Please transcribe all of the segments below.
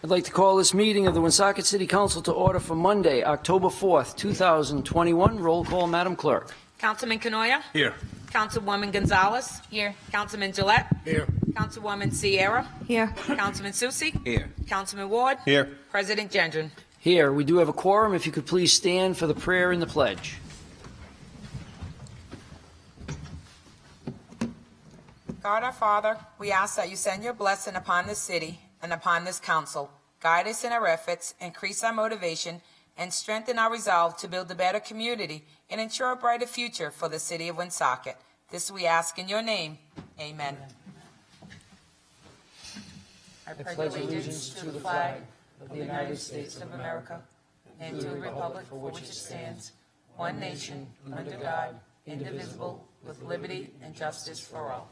I'd like to call this meeting of the Woonsocket City Council to order for Monday, October 4th, 2021. Roll call, Madam Clerk. Councilman Canoia? Here. Councilwoman Gonzalez? Here. Councilman Gillette? Here. Councilwoman Sierra? Here. Councilman Susi? Here. Councilman Ward? Here. President Gendron? Here, we do have a quorum. If you could please stand for the prayer and the pledge. God our Father, we ask that you send your blessing upon this city and upon this council. Guide us in our efforts, increase our motivation, and strengthen our resolve to build a better community and ensure a brighter future for the city of Woonsocket. This we ask in your name. Amen. I pledge allegiance to the flag of the United States of America and to the republic for which it stands, one nation, under God, indivisible, with liberty and justice for all.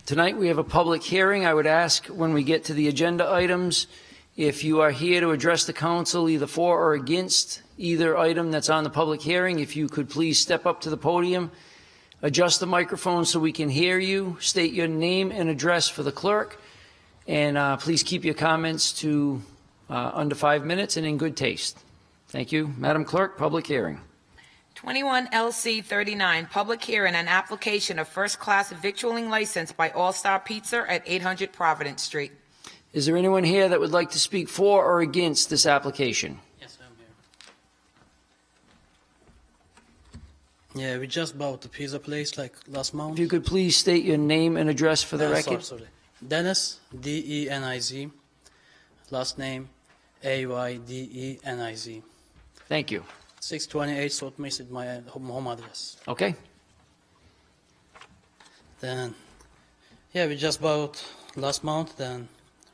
Tonight we have a public hearing. I would ask when we get to the agenda items, if you are here to address the council either for or against either item that's on the public hearing, if you could please step up to the podium, adjust the microphone so we can hear you, state your name and address for the clerk, and please keep your comments to under 5 minutes and in good taste. Thank you. Madam Clerk, public hearing. 21 LC 39, public hearing on application of first-class victualling license by All Star Pizza at 800 Providence Street. Is there anyone here that would like to speak for or against this application? Yes, I'm here. Yeah, we just bought the pizza place like last month. If you could please state your name and address for the record. Sorry. Dennis, D-E-N-I-Z. Last name, A-Y-D-E-N-I-Z. Thank you. 628 South Main is my home address. Okay. Then, yeah, we just bought last month. Then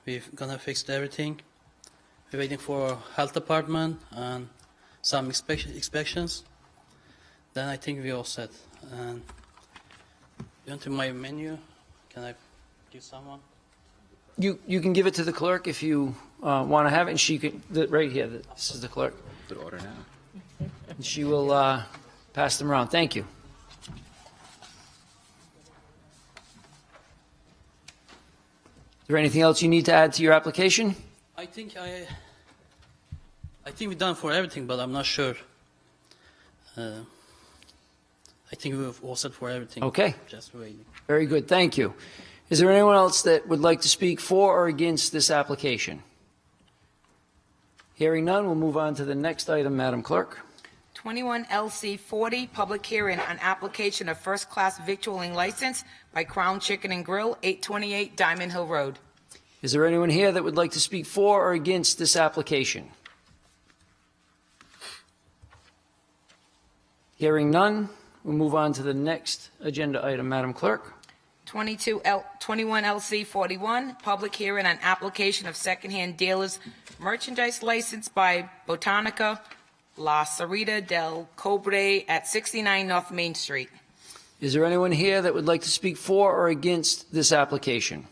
we're gonna fix everything. We're waiting for health department and some inspections. Then I think we all set. And onto my menu, can I give someone? You can give it to the clerk if you want to have it, and she could, right here, this is the clerk. Good order now. And she will pass them around. Thank you. Is there anything else you need to add to your application? I think we're done for everything, but I'm not sure. I think we're all set for everything. Okay. Just waiting. Very good. Thank you. Is there anyone else that would like to speak for or against this application? Hearing none, we'll move on to the next item, Madam Clerk. 21 LC 40, public hearing on application of first-class victualling license by Crown Chicken and Grill, 828 Diamond Hill Road. Is there anyone here that would like to speak for or against this application? Hearing none, we'll move on to the next agenda item, Madam Clerk. 21 LC 41, public hearing on application of secondhand dealers merchandise license by Botanica La Sarita del Cobre at 69 North Main Street. Is there anyone here that would like to speak for or against this application?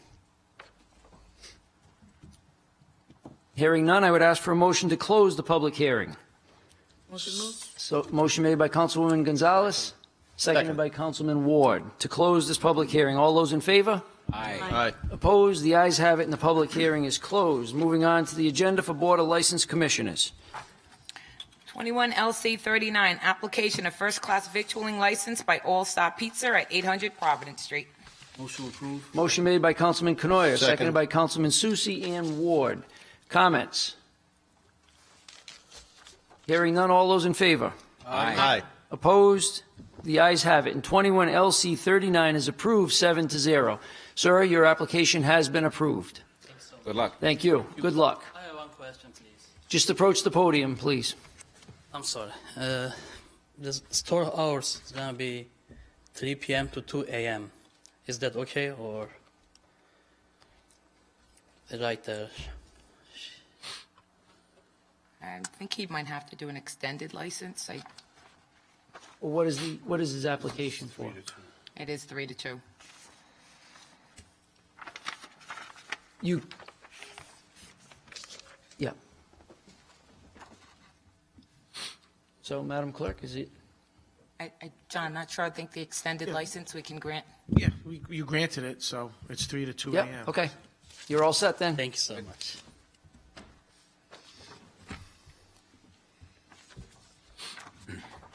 Hearing none, I would ask for a motion to close the public hearing. So, motion made by Councilwoman Gonzalez, seconded by Councilman Ward. To close this public hearing, all those in favor? Aye. Aye. Opposed? The ayes have it, and the public hearing is closed. Moving on to the agenda for Board of License Commissioners. 21 LC 39, application of first-class victualling license by All Star Pizza at 800 Providence Street. Motion approved. Motion made by Councilman Canoia, Second. seconded by Councilman Susi and Ward. Comments? Hearing none, all those in favor? Aye. Opposed? The ayes have it, and 21 LC 39 is approved 7-0. Sir, your application has been approved. Good luck. Thank you. Good luck. I have one question, please. Just approach the podium, please. I'm sorry. The store hours is gonna be 3 p.m. to 2 a.m. Is that okay, or right there? I think he might have to do an extended license. What is his application for? It is 3 to 2. You, yeah. So, Madam Clerk, is it? John, not sure. I think the extended license we can grant. Yeah, you granted it, so it's 3 to 2 a.m. Yep, okay. You're all set then? Thank you so much.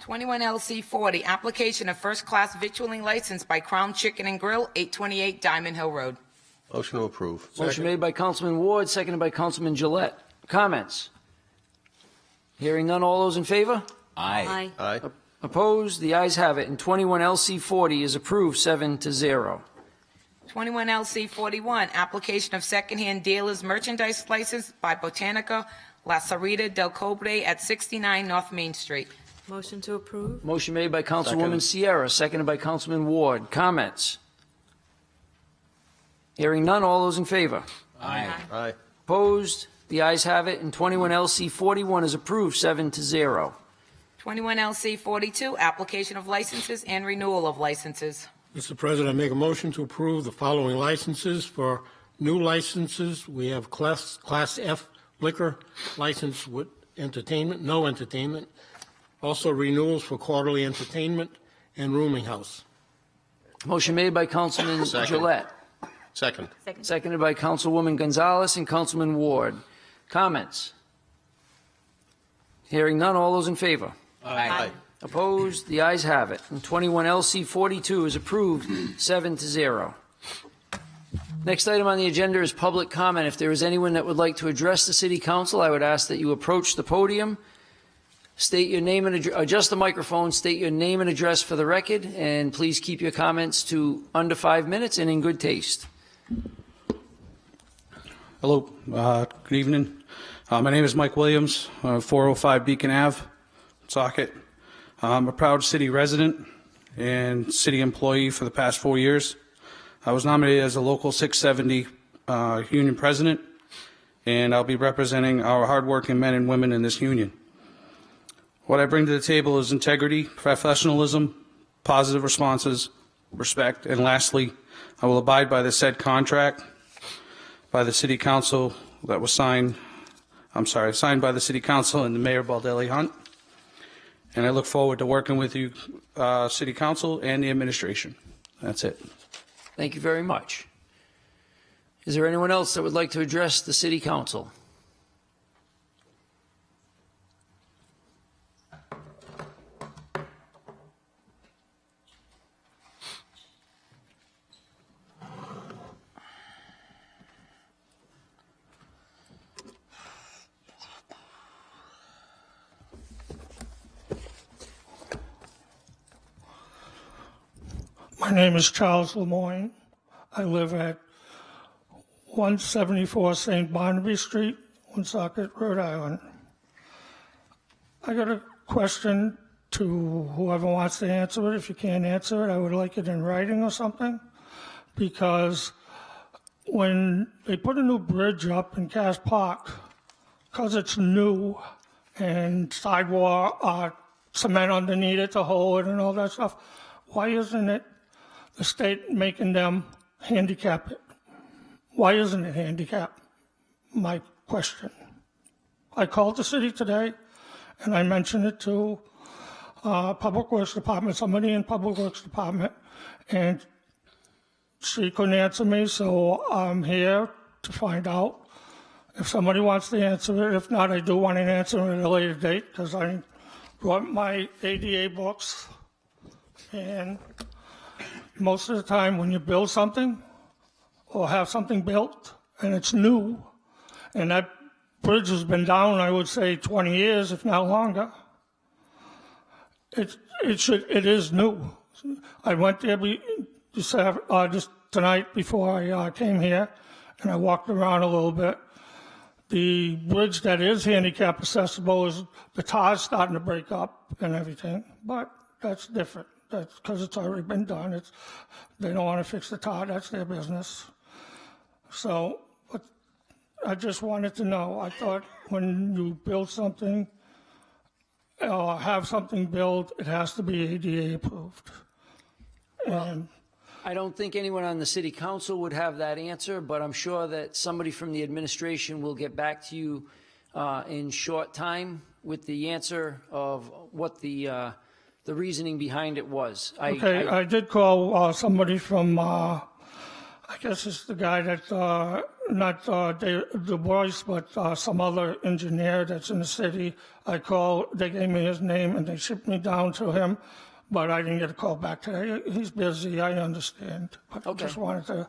Twenty-one LC 40, application of first-class victualling license by Crown Chicken and Grill, 828 Diamond Hill Road. Motion to approve. Motion made by Councilman Ward, seconded by Councilman Gillette. Comments? Hearing none, all those in favor? Aye. Aye. Opposed? The ayes have it, and 21 LC 40 is approved, 7-0. 21 LC 41, application of secondhand dealer's merchandise license by Botanica La Sarita del Cobre at 69 North Main Street. Motion to approve? Motion made by Councilwoman Sierra, seconded by Councilman Ward. Comments? Hearing none, all those in favor? Aye. Aye. Opposed? The ayes have it, and 21 LC 41 is approved, 7-0. 21 LC 42, application of licenses and renewal of licenses. Mr. President, I make a motion to approve the following licenses. For new licenses, we have Class F liquor license with entertainment, no entertainment. Also renewals for quarterly entertainment and rooming house. Motion made by Councilman Second. Gillette, Second. seconded by Councilwoman Gonzalez and Councilman Ward. Comments? Hearing none, all those in favor? Aye. Opposed? The ayes have it, and 21 LC 42 is approved, 7-0. Next item on the agenda is public comment. If there is anyone that would like to address the City Council, I would ask that you approach the podium, state your name and adjust the microphone, state your name and address for the record, and please keep your comments to under 5 minutes and in good taste. Hello, good evening. My name is Mike Williams, 405 Beacon Ave, Socket. I'm a proud city resident and city employee for the past 4 years. I was nominated as a local 670 union president, and I'll be representing our hardworking men and women in this union. What I bring to the table is integrity, professionalism, positive responses, respect, and lastly, I will abide by the said contract by the City Council that was signed by the City Council and the Mayor Baldelli Hunt. And I look forward to working with you, City Council and the administration. That's it. Thank you very much. Is there anyone else that would like to address the City Council? My name is Charles Lemoyne. I live at 174 St. Barnaby Street, Woonsocket, Rhode Island. I got a question to whoever wants to answer it. If you can't answer it, I would like it in writing or something. Because when they put a new bridge up in Cass Park, because it's new and sidewalk, cement underneath it to hold it and all that stuff, why isn't it the state making them handicap it? Why isn't it handicap? My question. I called the city today, and I mentioned it to Public Works Department, somebody in Public Works Department, and she couldn't answer me, so I'm here to find out if somebody wants to answer it. If not, I do want an answer at a later date, because I brought my ADA books, and most of the time when you build something or have something built and it's new, and that bridge has been down, I would say 20 years, if not longer, it is new. I went there just tonight before I came here, and I walked around a little bit. The bridge that is handicap accessible is the tar's starting to break up and everything, but that's different. That's because it's already been done. They don't want to fix the tar. That's their business. So, but I just wanted to know. I thought when you build something or have something built, it has to be ADA approved. And I don't think anyone on the City Council would have that answer, but I'm sure that somebody from the administration will get back to you in short time with the answer of what the the reasoning behind it was. Okay, I did call somebody from, I guess it's the guy that, not Du Bois, but some other engineer that's in the city. I called, they gave me his name, and they shipped me down to him, but I didn't get a call back today. He's busy, I understand, but I Okay. just wanted to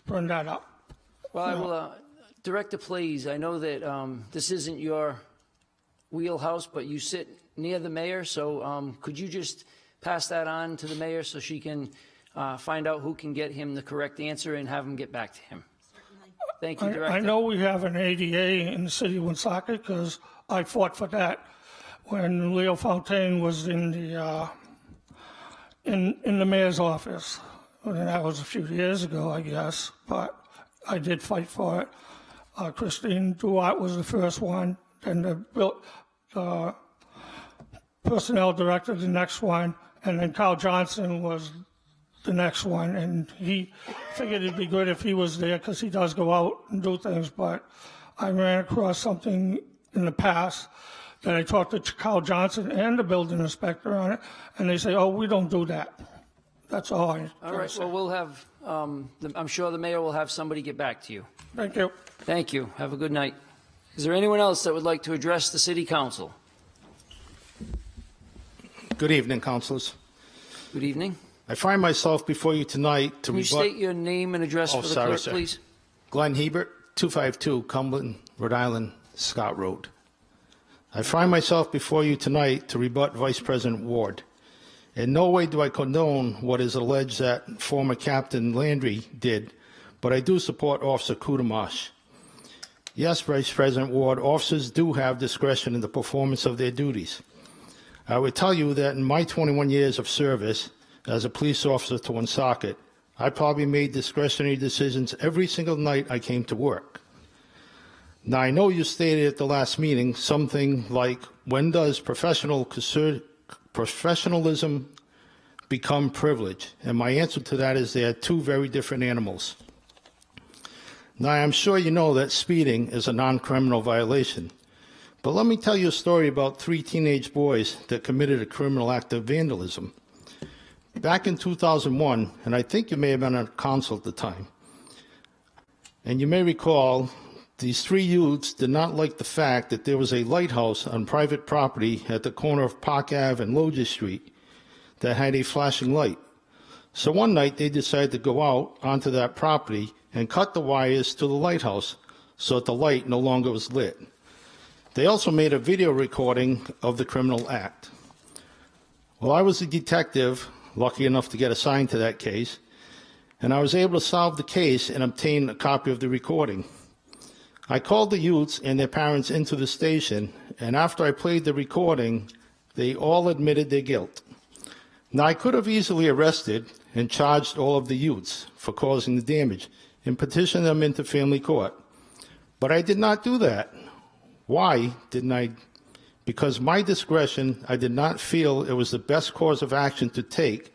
bring that up. Well, I will, Director Please, I know that this isn't your wheelhouse, but you sit near the mayor, so could you just pass that on to the mayor so she can find out who can get him the correct answer and have him get back to him? Thank you, Director. I know we have an ADA in the city of Woonsocket because I fought for that when Leo Fontaine was in the mayor's office. And that was a few years ago, I guess, but I did fight for it. Christine Duart was the first one, then the personnel director, the next one, and then Carl Johnson was the next one, and he figured it'd be good if he was there because he does go out and do things, but I ran across something in the past that I talked to Carl Johnson and the building inspector on it, and they say, oh, we don't do that. That's all I All right, well, we'll have, I'm sure the mayor will have somebody get back to you. Thank you. Thank you. Have a good night. Is there anyone else that would like to address the city council? Good evening, councilors. Good evening. I find myself before you tonight to Can you rebut state your name and address for the clerk, sir. please? Glenn Hebert, 252 Cumberland, Rhode Island, Scott Road. I find myself before you tonight to rebut Vice President Ward. In no way do I condone what is alleged that former Captain Landry did, but I do support Officer Kudamash. Yes, Vice President Ward, officers do have discretion in the performance of their duties. I would tell you that in my 21 years of service as a police officer to Woonsocket, I probably made discretionary decisions every single night I came to work. Now, I know you stated at the last meeting something like, when does professionalism become privilege? And my answer to that is they are two very different animals. Now, I'm sure you know that speeding is a non-criminal violation. But let me tell you a story about 3 teenage boys that committed a criminal act of vandalism. Back in 2001, and I think you may have been on council at the time, and you may recall these 3 youths did not like the fact that there was a lighthouse on private property at the corner of Park Ave and Logia Street that had a flashing light. So one night they decided to go out onto that property and cut the wires to the lighthouse so that the light no longer was lit. They also made a video recording of the criminal act. Well, I was a detective, lucky enough to get assigned to that case, and I was able to solve the case and obtain a copy of the recording. I called the youths and their parents into the station, and after I played the recording, they all admitted their guilt. Now, I could have easily arrested and charged all of the youths for causing the damage and petitioned them into family court, but I did not do that. Why didn't I? Because my discretion, I did not feel it was the best course of action to take.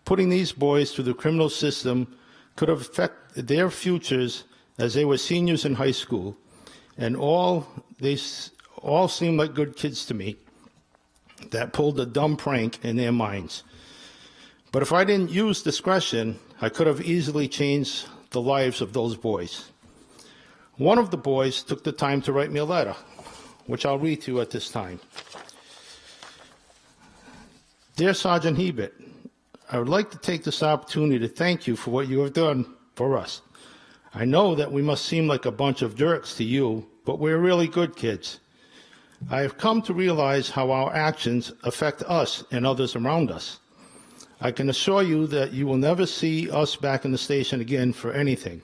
Putting these boys through the criminal system could have affected their futures as they were seniors in high school, and they all seemed like good kids to me that pulled a dumb prank in their minds. But if I didn't use discretion, I could have easily changed the lives of those boys. One of the boys took the time to write me a letter, which I'll read to you at this time. Dear Sergeant Hebert, I would like to take this opportunity to thank you for what you have done for us. I know that we must seem like a bunch of jerks to you, but we're really good kids. I have come to realize how our actions affect us and others around us. I can assure you that you will never see us back in the station again for anything.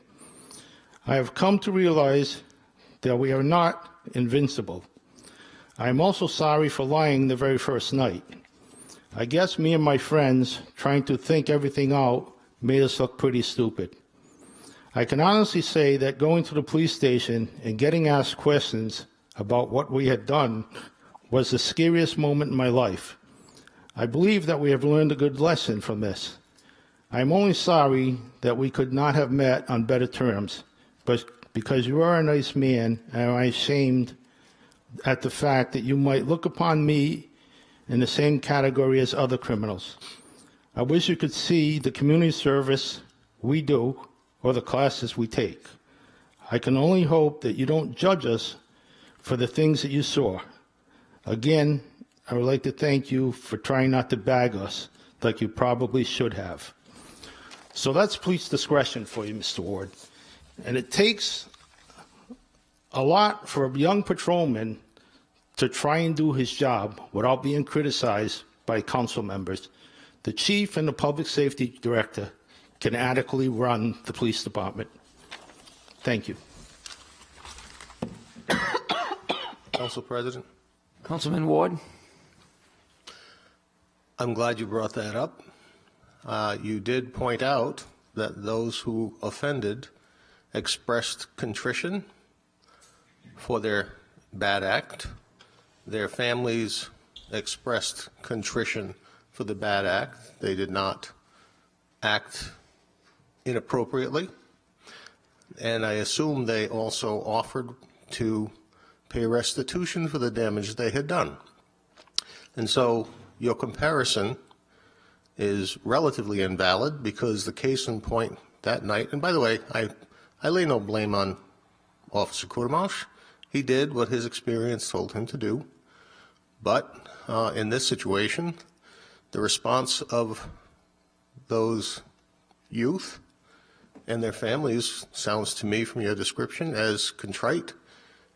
I have come to realize that we are not invincible. I am also sorry for lying the very first night. I guess me and my friends, trying to think everything out, made us look pretty stupid. I can honestly say that going to the police station and getting asked questions about what we had done was the scariest moment in my life. I believe that we have learned a good lesson from this. I am only sorry that we could not have met on better terms, but because you are a nice man, and I'm ashamed at the fact that you might look upon me in the same category as other criminals. I wish you could see the community service we do or the classes we take. I can only hope that you don't judge us for the things that you saw. Again, I would like to thank you for trying not to bag us like you probably should have. So that's police discretion for you, Mr. Ward. And it takes a lot for a young patrolman to try and do his job without being criticized by council members. The chief and the public safety director can adequately run the police department. Thank you. Council President, Councilman Ward? I'm glad you brought that up. You did point out that those who offended expressed contrition for their bad act. Their families expressed contrition for the bad act. They did not act inappropriately. And I assume they also offered to pay restitution for the damage they had done. And so your comparison is relatively invalid because the case in point that night, and by the way, I lay no blame on Officer Courtemanche. He did what his experience told him to do. But in this situation, the response of those youth and their families sounds to me from your description as contrite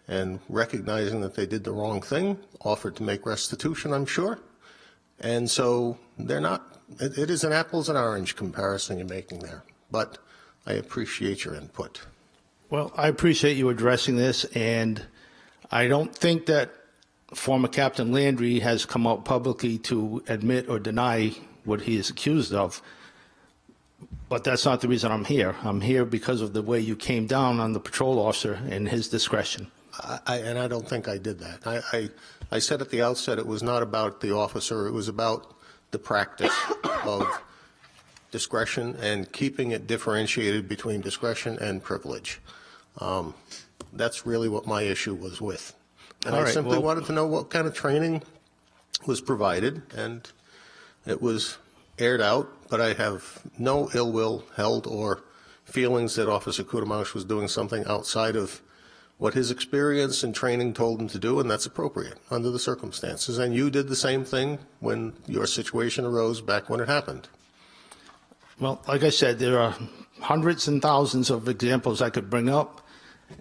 and recognizing that they did the wrong thing, offered to make restitution, I'm sure. And so they're not, it is an apples and orange comparison you're making there. But I appreciate your input. Well, I appreciate you addressing this, and I don't think that former Captain Landry has come out publicly to admit or deny what he is accused of. But that's not the reason I'm here. I'm here because of the way you came down on the patrol officer and his discretion. And I don't think I did that. I said at the outset it was not about the officer. It was about the practice of discretion and keeping it differentiated between discretion and privilege. That's really what my issue was with. And I simply wanted to know what kind of training was provided, and it was aired out, but I have no ill will held or feelings that Officer Courtemanche was doing something outside of what his experience and training told him to do, and that's appropriate under the circumstances. And you did the same thing when your situation arose back when it happened. Well, like I said, there are hundreds and thousands of examples I could bring up,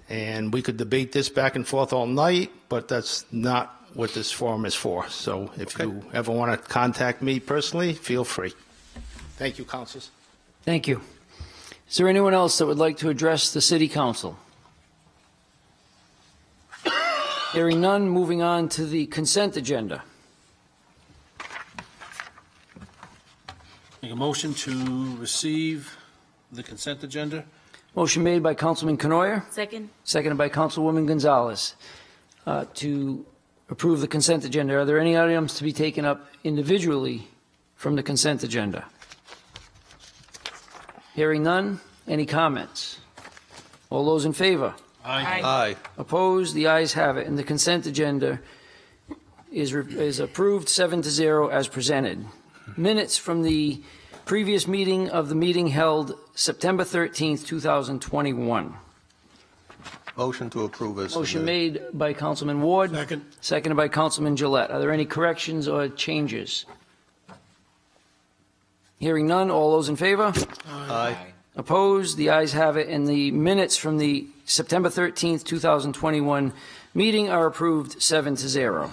and we could debate this back and forth all night, but that's not what this forum is for. So if you ever want to contact me personally, feel free. Thank you, councilors. Thank you. Is there anyone else that would like to address the City Council? Hearing none, moving on to the consent agenda. Make a motion to receive the consent agenda. Motion made by Councilman Canoyer, Second. seconded by Councilwoman Gonzalez, to approve the consent agenda. Are there any items to be taken up individually from the consent agenda? Hearing none, any comments? All those in favor? Aye. Opposed? The ayes have it, and the consent agenda is approved 7-0 as presented. Minutes from the previous meeting of the meeting held September 13th, 2021. Motion to approve as Motion submitted. made by Councilman Ward. Second. Seconded by Councilman Gillette. Are there any corrections or changes? Hearing none, all those in favor? Aye. Opposed? The ayes have it, and the minutes from the September 13th, 2021 meeting are approved 7-0.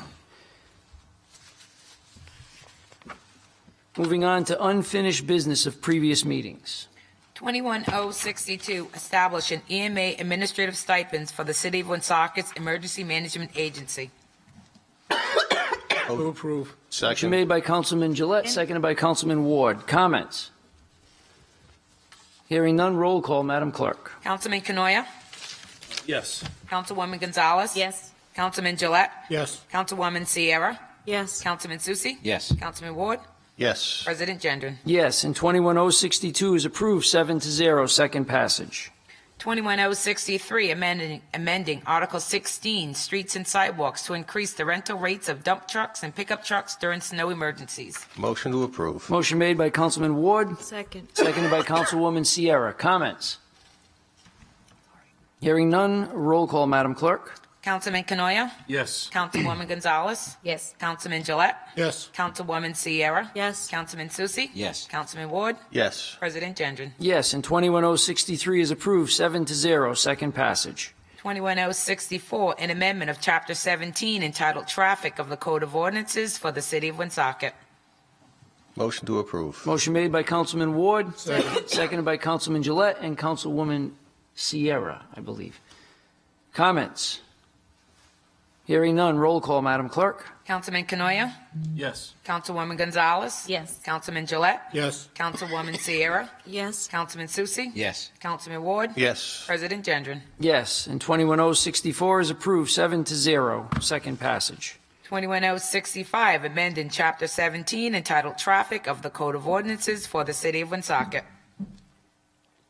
Moving on to unfinished business of previous meetings. 21062, establish an EMA administrative stipends for the City of Woonsocket's Emergency Management Agency. To approve. Motion Second. made by Councilman Gillette, seconded by Councilman Ward. Comments? Hearing none, roll call, Madam Clerk. Councilman Canoyer, Yes. Councilwoman Gonzalez. Yes. Councilman Gillette, Yes. Councilwoman Sierra, Yes. Councilman Susie. Yes. Councilman Ward, Yes. President Gendron. Yes, and 21062 is approved 7-0, second passage. 21063, amending Article 16, Streets and Sidewalks, to increase the rental rates of dump trucks and pickup trucks during snow emergencies. Motion to approve. Motion made by Councilman Ward, Second. seconded by Councilwoman Sierra. Comments? Hearing none, roll call, Madam Clerk. Councilman Canoia? Yes. Councilwoman Gonzalez? Yes. Councilman Gillette? Yes. Councilwoman Sierra? Yes. Councilman Susie? Yes. Councilman Ward? Yes. President Gendron. Yes, and 21063 is approved, 7-0, second passage. 21064, an amendment of Chapter 17 entitled Traffic of the Code of Ordinances for the City of Woonsocket. Motion to approve. Motion made by Councilman Ward, seconded by Councilman Gillette and Councilwoman Sierra, I believe. Comments? Hearing none, roll call, Madam Clerk. Councilman Canoia? Yes. Councilwoman Gonzalez? Yes. Councilman Gillette? Yes. Councilwoman Sierra? Yes. Councilman Susie? Yes. Councilman Ward? Yes. President Gendron. Yes, and 21064 is approved, 7-0, second passage. 21065, amending Chapter 17 entitled Traffic of the Code of Ordinances for the City of Woonsocket.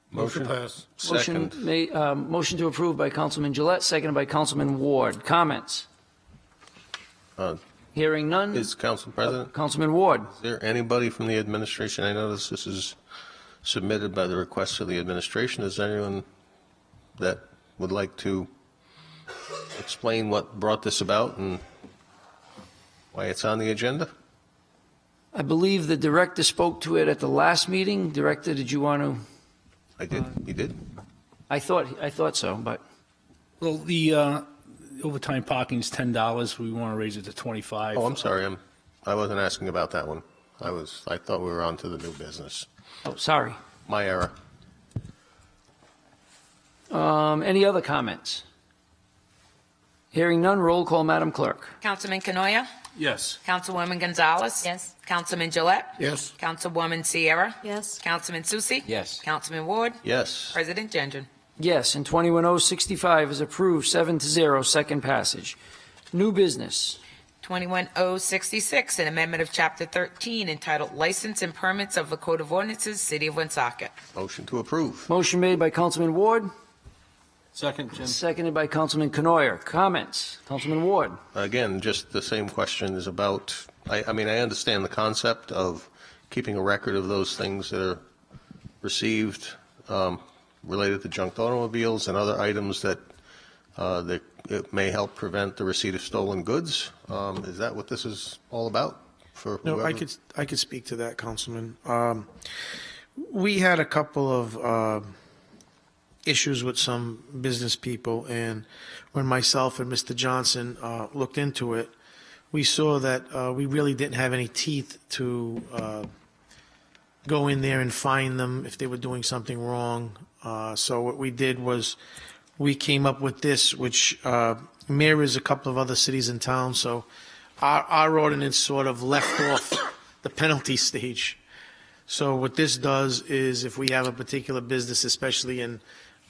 Motion pass. Motion Second. motion to approve by Councilman Gillette, seconded by Councilman Ward. Comments? Hearing none. Is Council President, Councilman Ward. is there anybody from the administration? I notice this is submitted by the request of the administration. Is there anyone that would like to explain what brought this about and why it's on the agenda? I believe the director spoke to it at the last meeting. Director, did you want to? I did. You did? I thought so, but Well, the overtime parking is $10. We want to raise it to 25. Oh, I'm sorry. I wasn't asking about that one. I thought we were on to the new business. oh, sorry. My error. Any other comments? Hearing none, roll call, Madam Clerk. Councilman Canoia? Yes. Councilwoman Gonzalez? Yes. Councilman Gillette? Yes. Councilwoman Sierra? Yes. Councilman Susie? Yes. Councilman Ward? Yes. President Gendron. Yes, and 21065 is approved, 7-0, second passage. New business. 21066, an amendment of Chapter 13 entitled License and Permits of the Code of Ordinances, City of Woonsocket. Motion to approve. Motion made by Councilman Ward, Second, Jim. seconded by Councilman Canoyer. Comments? Councilman Ward. Again, just the same question is about, I mean, I understand the concept of keeping a record of those things that are received related to junked automobiles and other items that it may help prevent the receipt of stolen goods. Is that what this is all about? For No, whoever? I could speak to that, Councilman. We had a couple of issues with some business people, and when myself and Mr. Johnson looked into it, we saw that we really didn't have any teeth to go in there and find them if they were doing something wrong. So what we did was we came up with this, which mirrors a couple of other cities and towns. So our ordinance sort of left off the penalty stage. So what this does is if we have a particular business, especially in,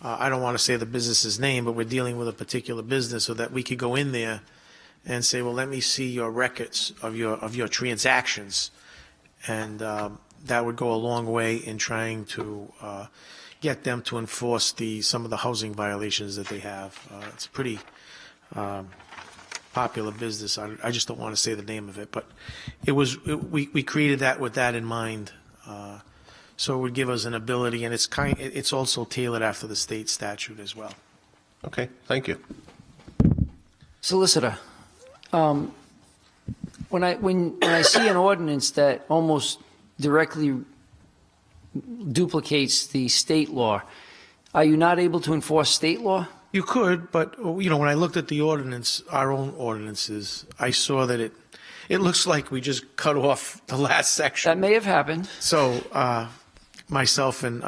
I don't want to say the business's name, but we're dealing with a particular business, so that we could go in there and say, well, let me see your records of your transactions. And that would go a long way in trying to get them to enforce some of the housing violations that they have. It's a pretty popular business. I just don't want to say the name of it, but we created that with that in mind. So it would give us an ability, and it's also tailored after the state statute as well. Okay, thank you. Solicitor, when I see an ordinance that almost directly duplicates the state law, are you not able to enforce state law? You could, but, when I looked at the ordinance, our own ordinances, I saw that it looks like we just cut off the last section. That may have happened. So myself and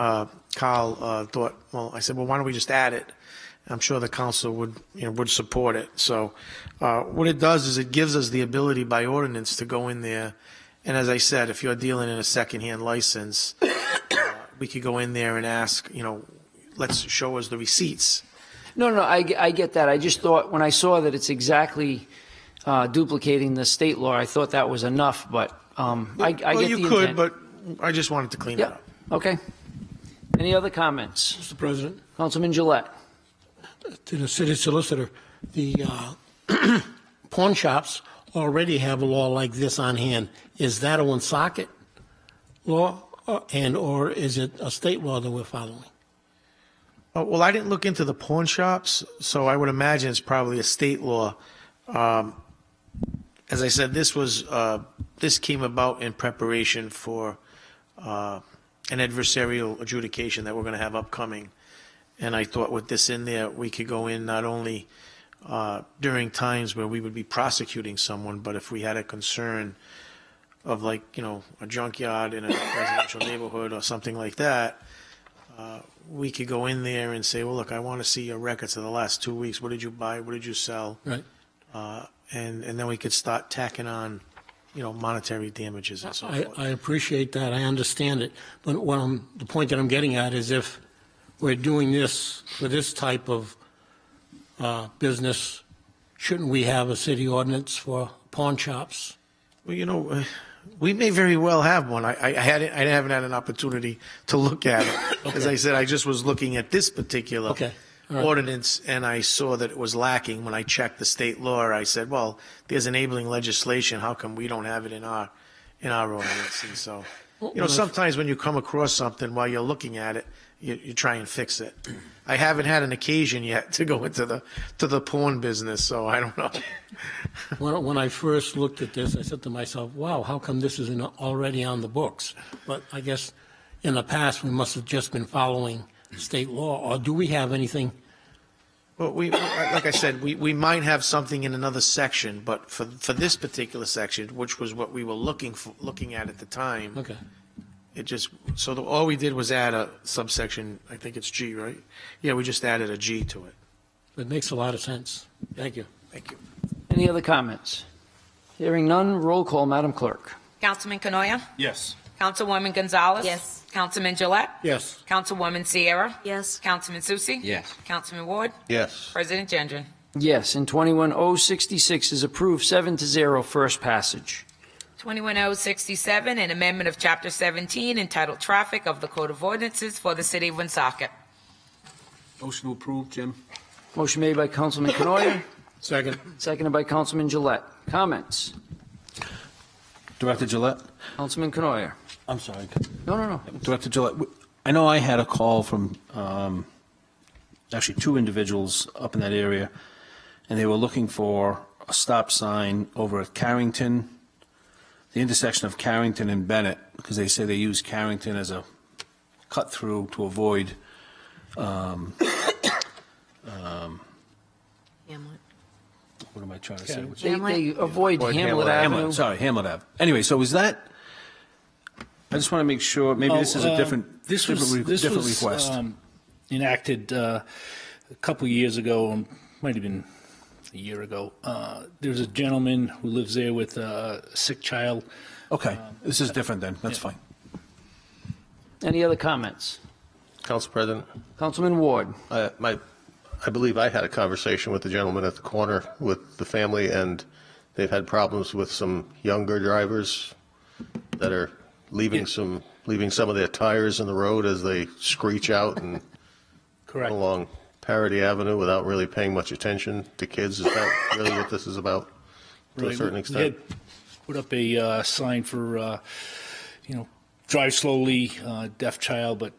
Carl thought, I said, well, why don't we just add it? I'm sure the council would support it. So what it does is it gives us the ability by ordinance to go in there. And as I said, if you're dealing in a secondhand license, we could go in there and ask, let's show us the receipts. No, I get that. I just thought when I saw that it's exactly duplicating the state law, I thought that was enough, but I get the intent. You could, but I just wanted to clean it Yeah, up. okay. Any other comments? Mr. President, Councilman Gillette. to the city solicitor, the pawn shops already have a law like this on hand. Is that a Woonsocket law, or is it a state law that we're following? Well, I didn't look into the pawn shops, so I would imagine it's probably a state law. As I said, this came about in preparation for an adversarial adjudication that we're going to have upcoming. And I thought with this in there, we could go in not only during times where we would be prosecuting someone, but if we had a concern of, like, a junkyard in a residential neighborhood or something like that, we could go in there and say, well, look, I want to see your records of the last 2 weeks. What did you buy? What did you sell? Right. And then we could start tacking on, monetary damages and so forth. I appreciate that. I understand it. But the point that I'm getting at is if we're doing this for this type of business, shouldn't we have a city ordinance for pawn shops? Well, we may very well have one. I haven't had an opportunity to look at it. As I said, I just was looking at this particular Okay. All right. ordinance, and I saw that it was lacking. When I checked the state law, I said, well, there's enabling legislation. How come we don't have it in our ordinance? And so, sometimes when you come across something while you're looking at it, you try and fix it. I haven't had an occasion yet to go into the pawn business, so I don't know. When I first looked at this, I said to myself, wow, how come this isn't already on the books? But I guess in the past, we must have just been following state law, or do we have anything? Well, like I said, we might have something in another section, but for this particular section, which was what we were looking at the time, Okay. all we did was add a subsection. I think it's G, right? Yeah, we just added a G to it. It makes a lot of sense. Thank you. Thank you. Any other comments? Hearing none, roll call, Madam Clerk. Councilman Canoia? Yes. Councilwoman Gonzalez? Yes. Councilman Gillette? Yes. Councilwoman Sierra? Yes. Councilman Susie? Yes. Councilman Ward? Yes. President Gendron? Yes, and 21066 is approved 7-0, first passage. 21067, an amendment of Chapter 17 entitled Traffic of the Code of Ordinances for the City of Woonsocket. Motion to approve, Jim. Motion made by Councilman Canoia, Second. seconded by Councilman Gillette. Comments? Director Gillette? Councilman Canoia. I'm sorry. No. Director Gillette, I know I had a call from actually two individuals up in that area, and they were looking for a stop sign over at Carrington, the intersection of Carrington and Bennett, because they say they use Carrington as a cut-through to avoid Hamlet. what am I trying to say? They avoid Hamlet Avenue. Hamlet Ave. Anyway, so is that, I just want to make sure, maybe this is a different request. Enacted a couple years ago, might have been a year ago. There's a gentleman who lives there with a sick child. Okay, this is different then, that's fine. Any other comments? Council President, Councilman Ward. I believe I had a conversation with the gentleman at the corner with the family, and they've had problems with some younger drivers that are leaving some of their tires in the road as they screech out and Correct. along Parody Avenue without really paying much attention to kids. Is that really what this is about to a Right. certain We extent? had put up a sign for, drive slowly, deaf child, but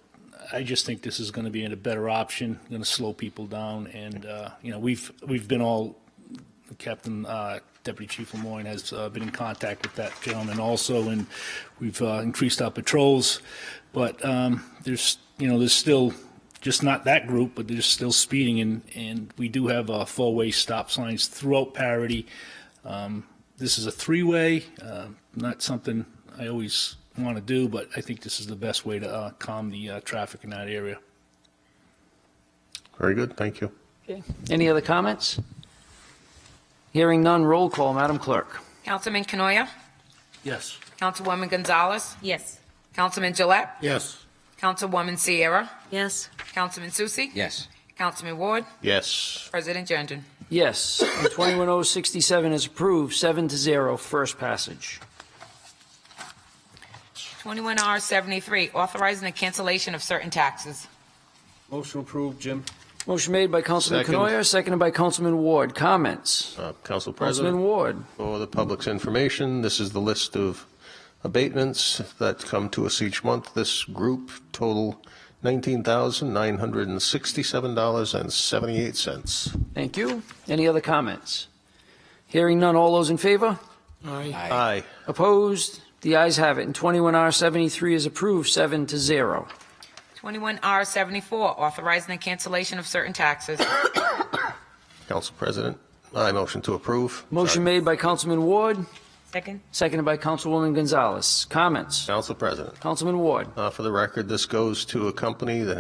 I just think this is going to be a better option, going to slow people down. And, we've been all, Captain Deputy Chief Lemoyne has been in contact with that gentleman also, and we've increased our patrols. But there's still, just not that group, but there's still speeding, and we do have four-way stop signs throughout Parody. This is a three-way, not something I always want to do, but I think this is the best way to calm the traffic in that area. Very good, thank you. Okay. Any other comments? Hearing none, roll call, Madam Clerk. Councilman Canoia? Yes. Councilwoman Gonzalez? Yes. Councilman Gillette? Yes. Councilwoman Sierra? Yes. Councilman Susie? Yes. Councilman Ward? Yes. President Gendron? Yes, and 21067 is approved 7-0, first passage. 21R73, authorizing the cancellation of certain taxes. Motion approved, Jim. Motion made by Councilman Second. Canoyer, seconded by Councilman Ward. Comments? Council Councilman President, Ward. for the public's information, this is the list of abatements that come to us each month. This group total $19,967.78. Thank you. Any other comments? Hearing none, all those in favor? Aye. Opposed? The ayes have it, and 21R73 is approved, 7-0. 21R74, authorizing the cancellation of certain taxes. Council President, I motion to approve. Motion Sorry. made by Councilman Ward, Second. seconded by Councilwoman Gonzalez. Comments? Council President, Councilman Ward. for the record, this goes to a company that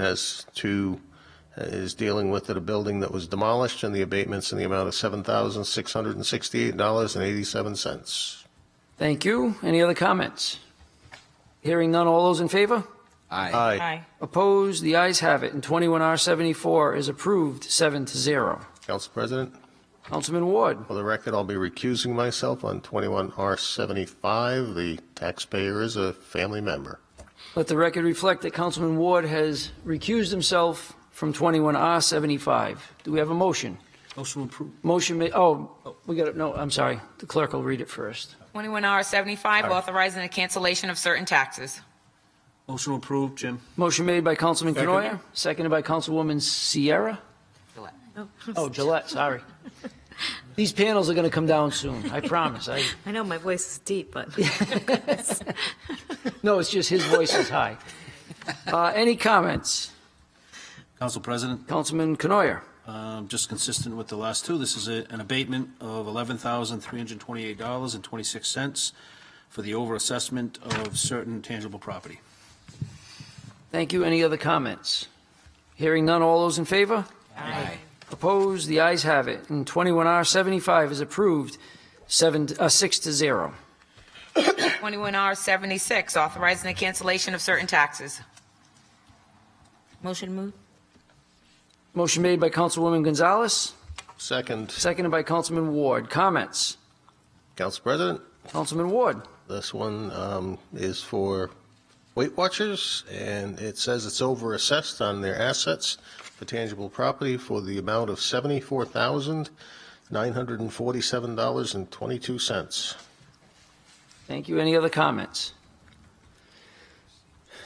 is dealing with a building that was demolished, and the abatements in the amount of $7,668.87. Thank you. Any other comments? Hearing none, all those in favor? Aye. Opposed? The ayes have it, and 21R74 is approved, 7-0. Council President, Councilman Ward. for the record, I'll be recusing myself on 21R75. The taxpayer is a family member. Let the record reflect that Councilman Ward has recused himself from 21R75. Do we have a motion? Motion approved. Motion made, we got it, no, I'm sorry. The clerk will read it first. 21R75, authorizing the cancellation of certain taxes. Motion approved, Jim. Motion made by Councilman Second. Canoyer, seconded by Councilwoman Sierra. Oh, Gillette, sorry. These panels are going to come down soon, I promise. I know my voice is deep, but No, it's just his voice is high. Any comments? Council President, Councilman Canoyer. just consistent with the last two, this is an abatement of $11,328.26 for the overassessment of certain tangible property. Thank you. Any other comments? Hearing none, all those in favor? Aye. Opposed? The ayes have it, and 21R75 is approved, 6-0. 21R76, authorizing the cancellation of certain taxes. motion moved. Motion made by Councilwoman Gonzalez, Second, seconded by Councilman Ward. Comments? Council President, Councilman Ward. this one is for Weight Watchers, and it says it's overassessed on their assets for tangible property for the amount of $74,947.22. Thank you. Any other comments?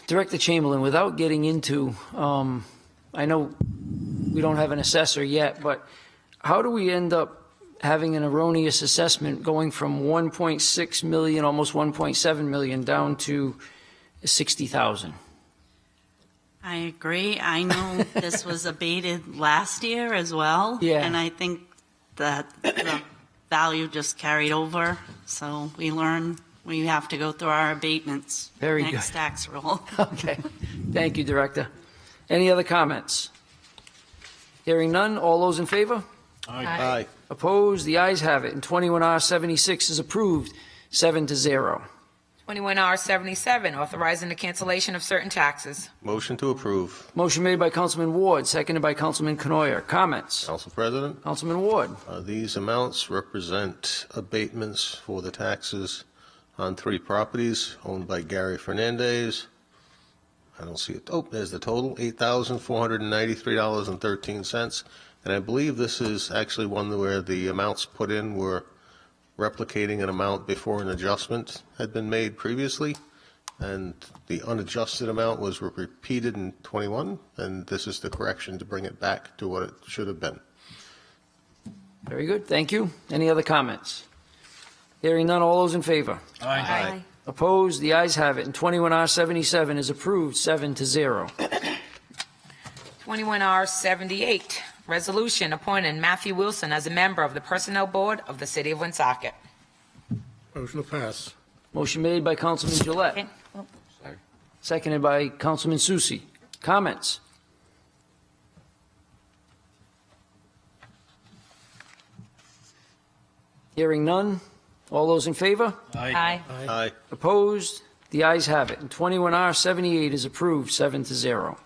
Director Chamberlain, without getting into, I know we don't have an assessor yet, but how do we end up having an erroneous assessment going from 1.6 million, almost 1.7 million, down to 60,000? I agree. I know this was abated last year as well. Yeah. And I think that the value just carried over. So we learn we have to go through our abatements. Very next good. tax roll. Okay. Thank you, Director. Any other comments? Hearing none, all those in favor? Aye. Opposed? The ayes have it, and 21R76 is approved, 7-0. 21R77, authorizing the cancellation of certain taxes. Motion to approve. Motion made by Councilman Ward, seconded by Councilman Canoyer. Comments? Council President, Councilman Ward. these amounts represent abatements for the taxes on 3 properties owned by Gary Fernandez. I don't see it. Oh, there's the total, $8,493.13. And I believe this is actually one where the amounts put in were replicating an amount before an adjustment had been made previously. And the unadjusted amount was repeated in 21, and this is the correction to bring it back to what it should have been. Very good. Thank you. Any other comments? Hearing none, all those in favor? Aye. Opposed? The ayes have it, and 21R77 is approved, 7-0. 21R78, resolution appointing Matthew Wilson as a member of the Personnel Board of the City of Woonsocket. Motion to pass. Motion made by Councilman Gillette, seconded by Councilman Susi. Comments? Hearing none, all those in favor? Aye. Aye. Opposed? The ayes have it, and 21R78 is approved, 7-0.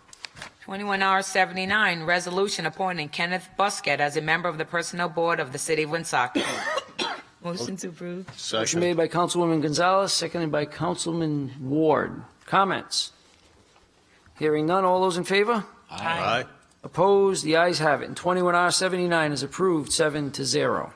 21R79, resolution appointing Kenneth Busquet as a member of the Personnel Board of the City of Woonsocket. Motion to approve. Motion Second. made by Councilwoman Gonzalez, seconded by Councilman Ward. Comments? Hearing none, all those in favor? Aye. Opposed? The ayes have it. And 21R79 is approved, 7-0.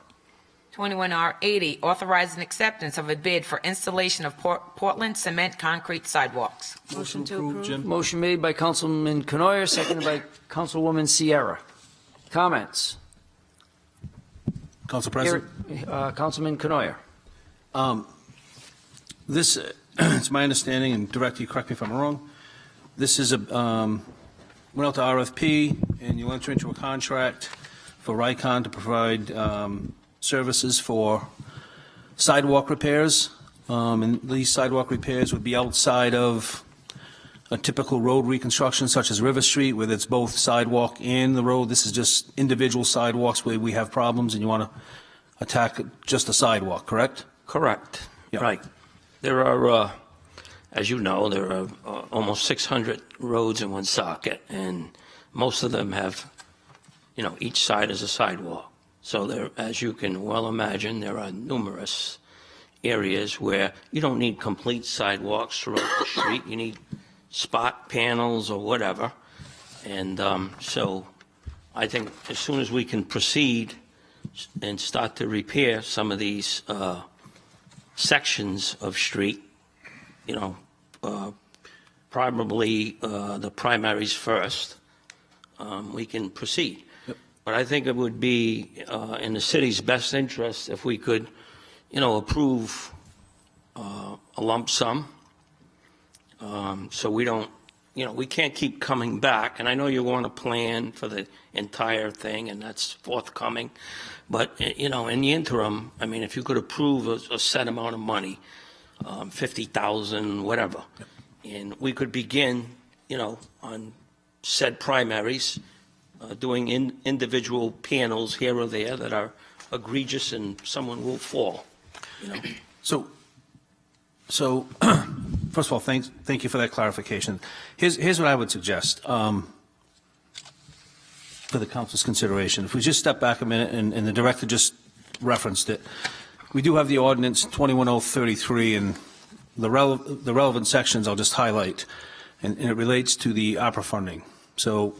21R80, authorizing acceptance of a bid for installation of Portland cement concrete sidewalks. Motion to approve. Jim? Motion made by Councilman Canoyer, seconded by Councilwoman Sierra. Comments? Council President? Councilman Canoyer. This, it's my understanding, and Director, you correct me if I'm wrong, this is went out to RFP, and you'll enter into a contract for Rycon to provide services for sidewalk repairs. And these sidewalk repairs would be outside of a typical road reconstruction such as River Street, where it's both sidewalk and the road. This is just individual sidewalks where we have problems, and you want to attack just a sidewalk, correct? Correct. Yeah. Right. There are, as you know, there are almost 600 roads in Woonsocket, and most of them have, each side is a sidewalk. So there, as you can well imagine, there are numerous areas where you don't need complete sidewalks throughout the street. You need spot panels or whatever. And so I think as soon as we can proceed and start to repair some of these sections of street, probably the primaries first, we can proceed. Yep. But I think it would be in the city's best interest if we could, approve a lump sum. So we don't, we can't keep coming back. And I know you want to plan for the entire thing, and that's forthcoming. But, in the interim, I mean, if you could approve a set amount of money, 50,000, whatever, and we could begin, on said primaries, doing individual panels here or there that are egregious and someone will fall, So, first of all, thank you for that clarification. Here's what I would suggest for the council's consideration. If we just step back a minute, and the director just referenced it, we do have the ordinance 21033, and the relevant sections I'll just highlight, and it relates to the ARPA funding. So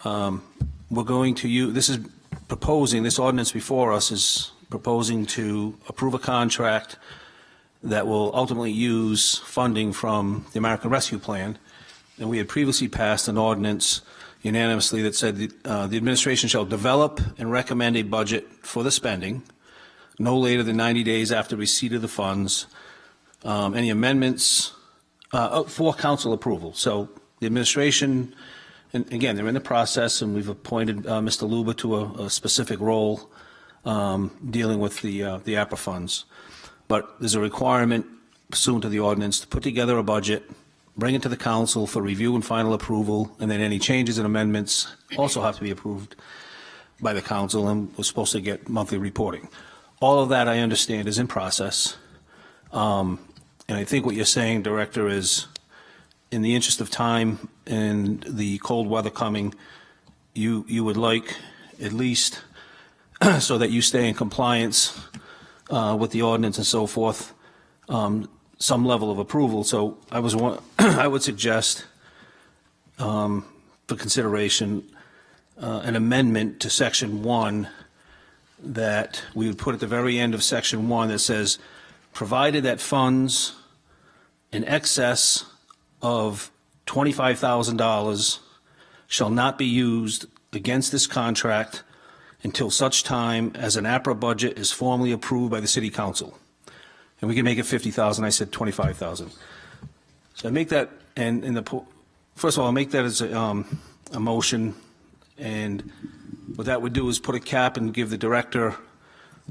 we're going to use, this ordinance before us is proposing to approve a contract that will ultimately use funding from the American Rescue Plan. And we had previously passed an ordinance unanimously that said the administration shall develop and recommend a budget for the spending no later than 90 days after receipt of the funds. Any amendments for council approval. So the administration, and again, they're in the process, and we've appointed Mr. Luba to a specific role dealing with the ARPA funds. But there's a requirement pursuant to the ordinance to put together a budget, bring it to the council for review and final approval, and then any changes and amendments also have to be approved by the council, and we're supposed to get monthly reporting. All of that, I understand, is in process. And I think what you're saying, Director, is in the interest of time and the cold weather coming, you would like at least so that you stay in compliance with the ordinance and so forth, some level of approval. So I would suggest for consideration an amendment to Section 1 that we would put at the very end of Section 1 that says, provided that funds in excess of $25,000 shall not be used against this contract until such time as an APRA budget is formally approved by the City Council. And we can make it 50,000. I said 25,000. So I make that, and first of all, I'll make that as a motion, and what that would do is put a cap and give the director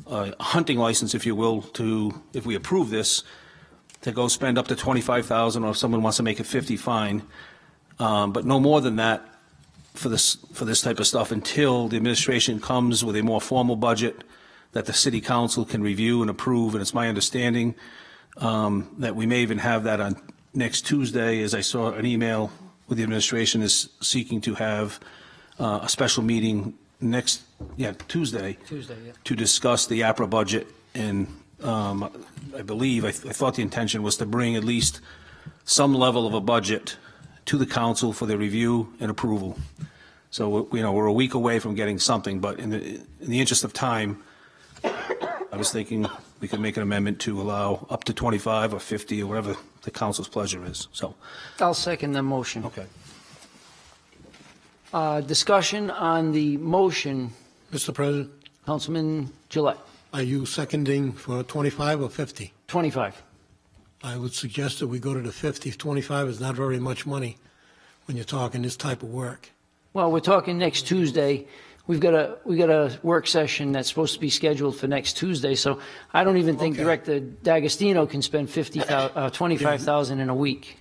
a hunting license, if you will, to, if we approve this, to go spend up to 25,000, or if someone wants to make it 50, fine, but no more than that for this type of stuff until the administration comes with a more formal budget that the City Council can review and approve. And it's my understanding that we may even have that on next Tuesday, as I saw an email with the administration is seeking to have a special meeting next Tuesday Tuesday, yeah. to discuss the APRA budget and I believe, I thought the intention was to bring at least some level of a budget to the council for their review and approval. So, we're a week away from getting something, but in the interest of time, I was thinking we could make an amendment to allow up to 25 or 50 or whatever the council's pleasure is, so. I'll second the motion. Okay. Discussion on the motion, Mr. President, Councilman Gillette, are you seconding for 25 or 50? 25. I would suggest that we go to the 50. 25 is not very much money when you're talking this type of work. Well, we're talking next Tuesday. We got a work session that's supposed to be scheduled for next Tuesday, so I don't even think Okay. Director D'Agostino can spend 25,000 in a week.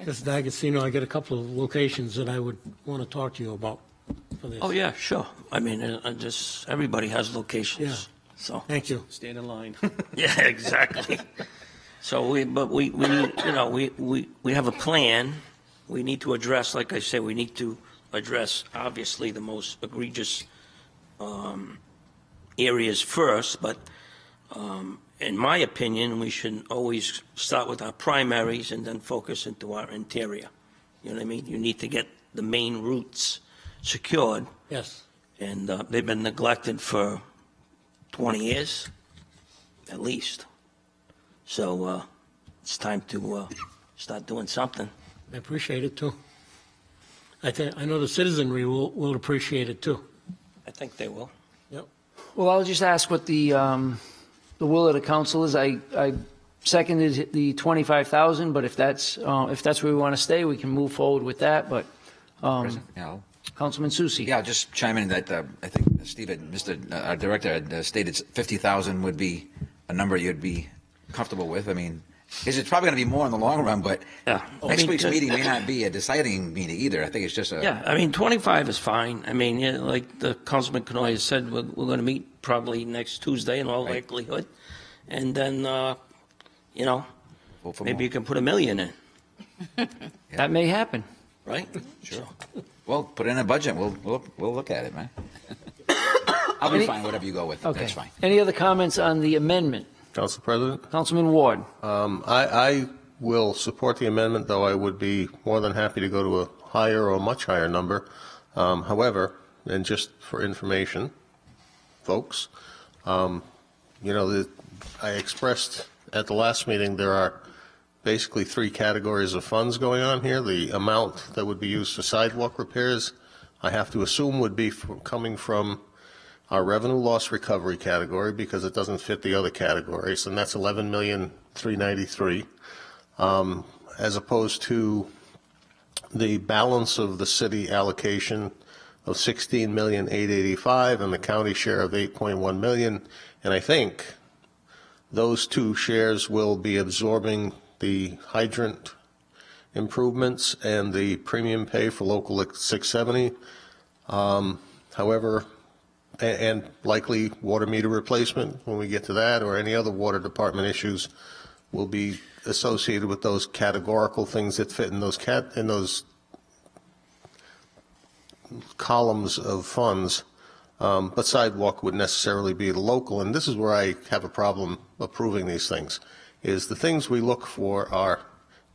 Mr. D'Agostino, I got a couple of locations that I would want to talk to you about for this. Oh, yeah, sure. I mean, everybody has locations, Yeah. so. Thank you. Stand in line. Yeah, exactly. So we need, we have a plan. We need to address, like I said, we need to address obviously the most egregious areas first, but in my opinion, we should always start with our primaries and then focus into our interior. You know what I mean? You need to get the main routes secured, Yes. and they've been neglected for 20 years, at least. So it's time to start doing something. I appreciate it, too. I know the citizenry will appreciate it, too. I think they will. Yep. Well, I'll just ask what the will of the council is. I seconded the 25,000, but if that's where we want to stay, we can move forward with that. But Councilman Susi. Yeah, I'll just chime in that I think Steve, our director, had stated 50,000 would be a number you'd be comfortable with. I mean, it's probably going to be more in the long run, but next week's meeting may not be a deciding meeting either. I think it's just a... Yeah, I mean, 25 is fine. I mean, yeah, like the Councilman Canoia said, we're going to meet probably next Tuesday in all likelihood. And then, maybe you can put $1 million in. That may happen. Right? Sure. Well, put it in a budget. We'll look at it, man. I'll be fine, whatever you go with. Okay. That's fine. Any other comments on the amendment? Council President? Councilman Ward. I will support the amendment, though I would be more than happy to go to a higher or much higher number. However, and just for information, folks, I expressed at the last meeting there are basically 3 categories of funds going on here. The amount that would be used for sidewalk repairs, I have to assume would be coming from our revenue loss recovery category because it doesn't fit the other categories, and that's $11,393,000, as opposed to the balance of the city allocation of $16,885,000 and the county share of $8.1 million. And I think those 2 shares will be absorbing the hydrant improvements and the premium pay for Local 670. However, and likely water meter replacement when we get to that, or any other water department issues will be associated with those categorical things that fit in those columns of funds. But sidewalk would necessarily be the local, and this is where I have a problem approving these things, is the things we look for are,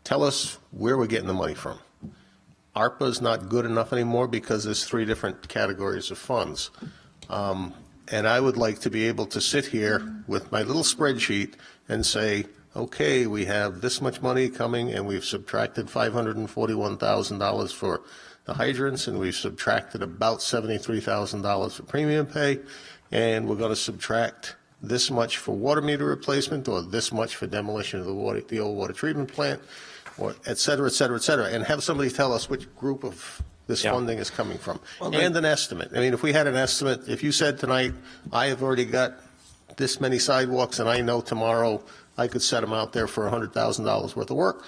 tell us where we're getting the money from. ARPA is not good enough anymore because there's 3 different categories of funds. And I would like to be able to sit here with my little spreadsheet and say, okay, we have this much money coming and we've subtracted $541,000 for the hydrants and we've subtracted about $73,000 for premium pay, and we're going to subtract this much for water meter replacement or this much for demolition of the old water treatment plant, or et cetera, et cetera, et cetera, and have somebody tell us which group of this funding is coming from, and an estimate. I mean, if we had an estimate, if you said tonight, I have already got this many sidewalks and I know tomorrow I could set them out there for $100,000 worth of work,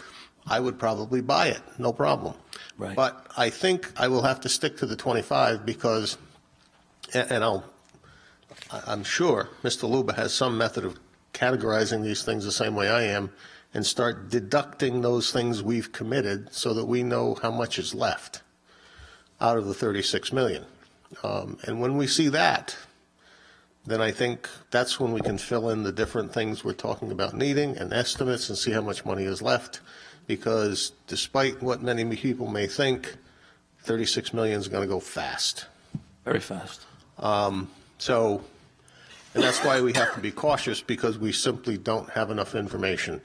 I would probably buy it, no problem. Right. But I think I will have to stick to the 25 because, and I'm sure Mr. Luba has some method of categorizing these things the same way I am and start deducting those things we've committed so that we know how much is left out of the 36 million. And when we see that, then I think that's when we can fill in the different things we're talking about needing and estimates and see how much money is left. Because despite what many people may think, 36 million is going to go fast. Very fast. And that's why we have to be cautious, because we simply don't have enough information.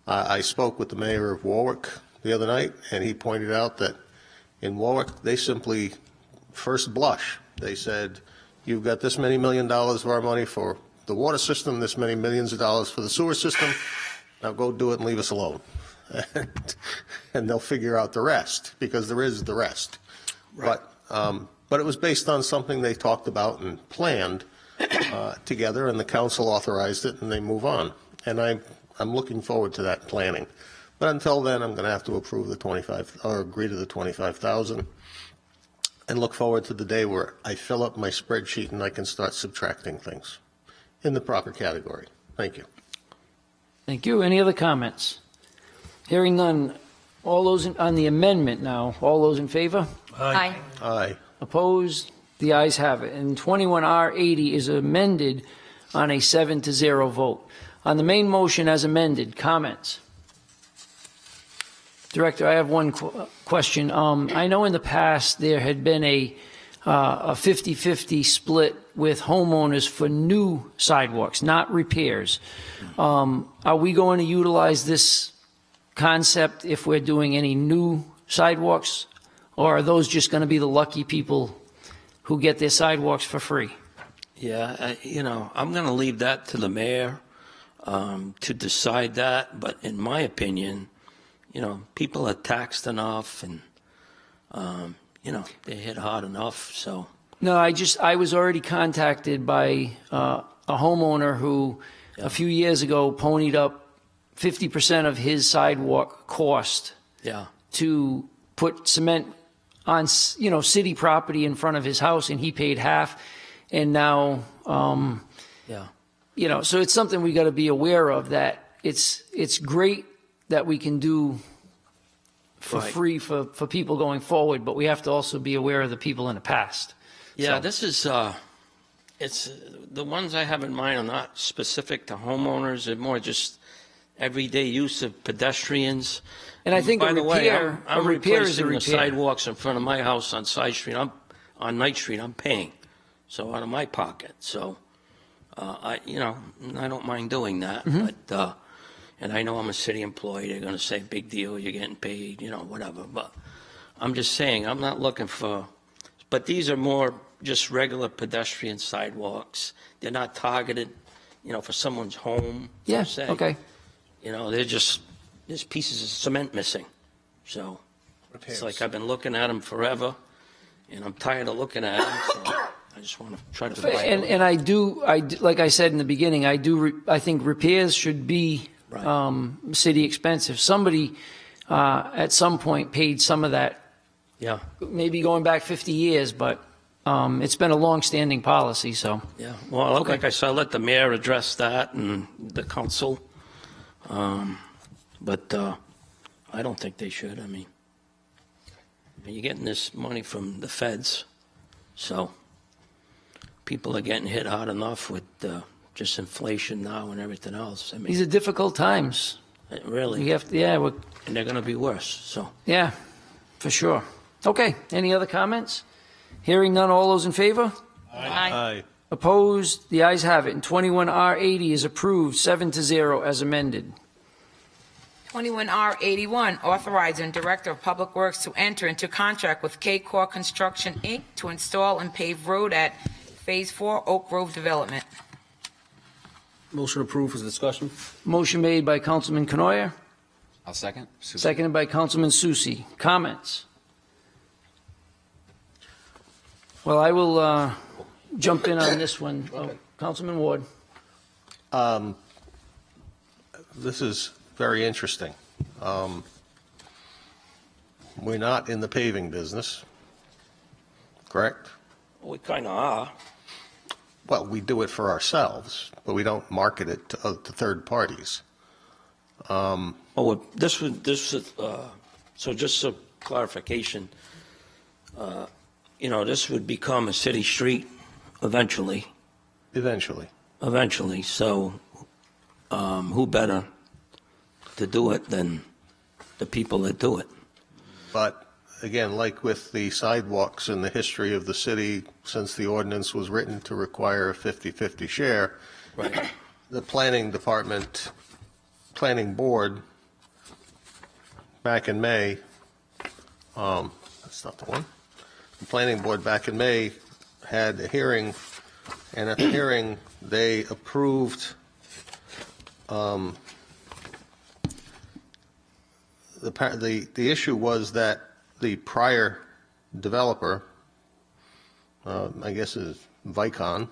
I spoke with the mayor of Warwick the other night, and he pointed out that in Warwick, they simply, first blush, they said, you've got this many $1 million of our money for the water system, this many millions of dollars for the sewer system, now go do it and leave us alone. And they'll figure out the rest, because there is the rest. Right. But it was based on something they talked about and planned together, and the council authorized it, and they move on. And I'm looking forward to that planning. But until then, I'm going to have to approve the 25, or agree to the 25,000, and look forward to the day where I fill up my spreadsheet and I can start subtracting things in the proper category. Thank you. Thank you. Any other comments? Hearing none. All those on the amendment now, all those in favor? Aye. Aye. Opposed? The ayes have it. And 21R80 is amended on a 7-0 vote. On the main motion as amended, comments? Director, I have one question. I know in the past there had been a 50-50 split with homeowners for new sidewalks, not repairs. Are we going to utilize this concept if we're doing any new sidewalks, or are those just going to be the lucky people who get their sidewalks for free? Yeah, I'm going to leave that to the mayor to decide that. But in my opinion, people are taxed enough, and they hit hard enough. So no, I was already contacted by a homeowner who a few years ago ponied up 50% of his sidewalk cost to put cement on, city property in front of his house, and he paid half. And now, so it's something we got to be aware of, that it's great that we can do for free for people going forward, but we have to also be aware of the people in the past. Yeah, this is, it's the ones I have in mind are not specific to homeowners. They're more just everyday use of pedestrians. And I think by the way, I'm replacing the sidewalks in front of my house on Side Street. On Night Street, I'm paying, so out of my pocket. So, I don't mind doing that. But and I know I'm a city employee. They're going to say, "Big deal, you're getting paid," whatever. But I'm just saying, I'm not looking for. But these are more just regular pedestrian sidewalks. They're not targeted, for someone's home. Yeah. Per se. Okay. There's pieces of cement missing. So it's like I've been looking at them forever, and I'm tired of looking at them. So I just want to try to find. And I do, like I said in the beginning, I think repairs should be city expense. If somebody at some point paid some of that, maybe going back 50 years, but it's been a long-standing policy. So well, like I said, I'll let the mayor address that and the council. But I don't think they should. I mean, you're getting this money from the feds, so people are getting hit hard enough with just inflation now and everything else. I mean, these are difficult times. Really. We have to, and they're going to be worse. So yeah, for sure. Okay. Any other comments? Hearing none. All those in favor? Aye. Opposed? The ayes have it. And 21R80 is approved 7-0 as amended. 21R81, authorizing Director of Public Works to enter into contract with K-Core Construction, Inc. to install and pave road at Phase 4 Oak Grove Development. Motion approved for discussion. Motion made by Councilman Canoyer, I'll second. Susie. seconded by Councilman Susi. Comments? Well, I will jump in on this one. Councilman Ward. This is very interesting. We're not in the paving business, correct? we kind of are. Well, we do it for ourselves, but we don't market it to third parties. So just a clarification. this would become a city street eventually. Eventually. Eventually. So who better to do it than the people that do it? But again, like with the sidewalks in the history of the city, since the ordinance was written to require a 50-50 share, Right. the planning board, back in May, that's not the one. The planning board back in May had a hearing, and at the hearing, they approved the issue was that the prior developer, I guess is Vicon,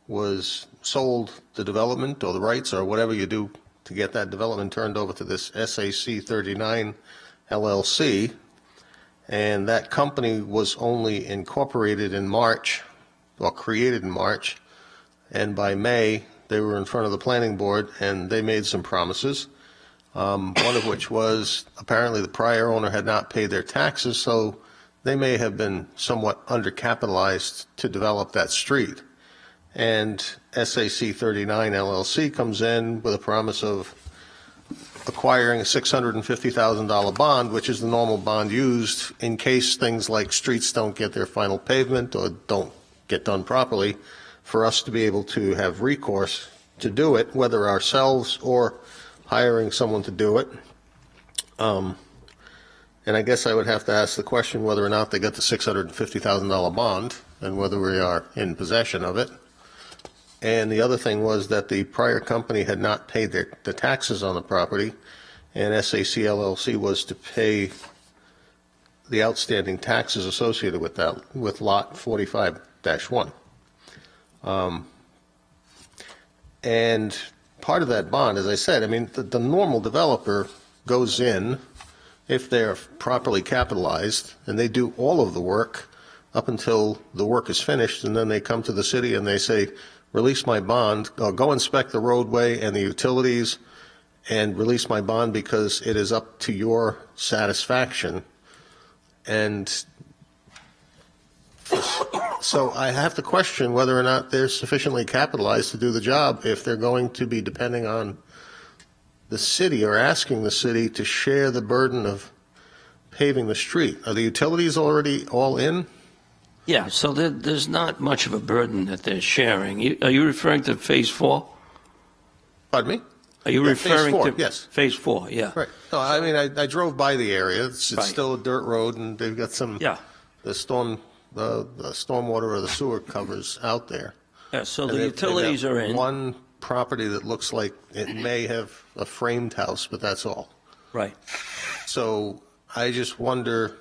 was sold the development or the rights or whatever you do to get that development turned over to this SAC 39 LLC, and that company was only incorporated in March, or created in March, and by May they were in front of the planning board and they made some promises, one of which was apparently the prior owner had not paid their taxes, so they may have been somewhat undercapitalized to develop that street. And SAC 39 LLC comes in with a promise of acquiring a $650,000 bond, which is the normal bond used in case things like streets don't get their final pavement or don't get done properly, for us to be able to have recourse to do it, whether ourselves or hiring someone to do it. And I guess I would have to ask the question whether or not they got the $650,000 bond and whether we are in possession of it. And the other thing was that the prior company had not paid the taxes on the property, and SAC LLC was to pay the outstanding taxes associated with that, with lot 45-1. And part of that bond, as I said, I mean, the normal developer goes in, if they're properly capitalized, and they do all of the work up until the work is finished, and then they come to the city and they say, release my bond, go inspect the roadway and the utilities, and release my bond because it is up to your satisfaction. And so I have to question whether or not they're sufficiently capitalized to do the job if they're going to be depending on the city or asking the city to share the burden of paving the street. Are the utilities already all in? Yeah, so there's not much of a burden that they're sharing. Are you referring to Phase 4? Pardon me? Are you referring Phase 4, to yes. Phase 4? Yeah. Right. No, I mean, I drove by the area. It's Right. still a dirt road, and they've got some, the stormwater or the sewer covers out there. Yeah. So And the they've utilities got are in. one property that looks like it may have a framed house, but that's all. Right. So I just wonder,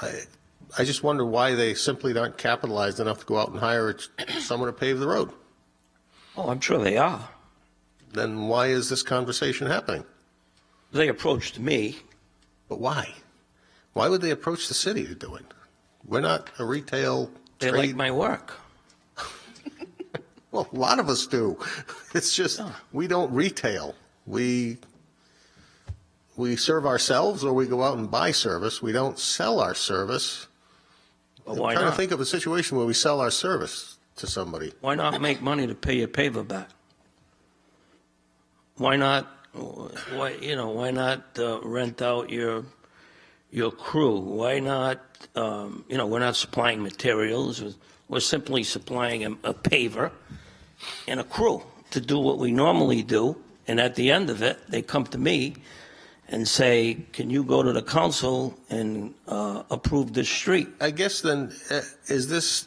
I just wonder why they simply aren't capitalized enough to go out and hire someone to pave the road. Oh, I'm sure they are. Then why is this conversation happening? They approached me. But why? Why would they approach the city to do it? We're not a retail They trade. like my work. Well, a lot of us do. It's just we don't retail. We serve ourselves or we go out and buy service. We don't sell our service. But why I'm trying not? to think of a situation where we sell our service to somebody. Why not make money to pay your paver back? Why not? Why not rent out your crew? Why not? We're not supplying materials. We're simply supplying a paver and a crew to do what we normally do. And at the end of it, they come to me and say, "Can you go to the council and approve this street?" I guess then, is this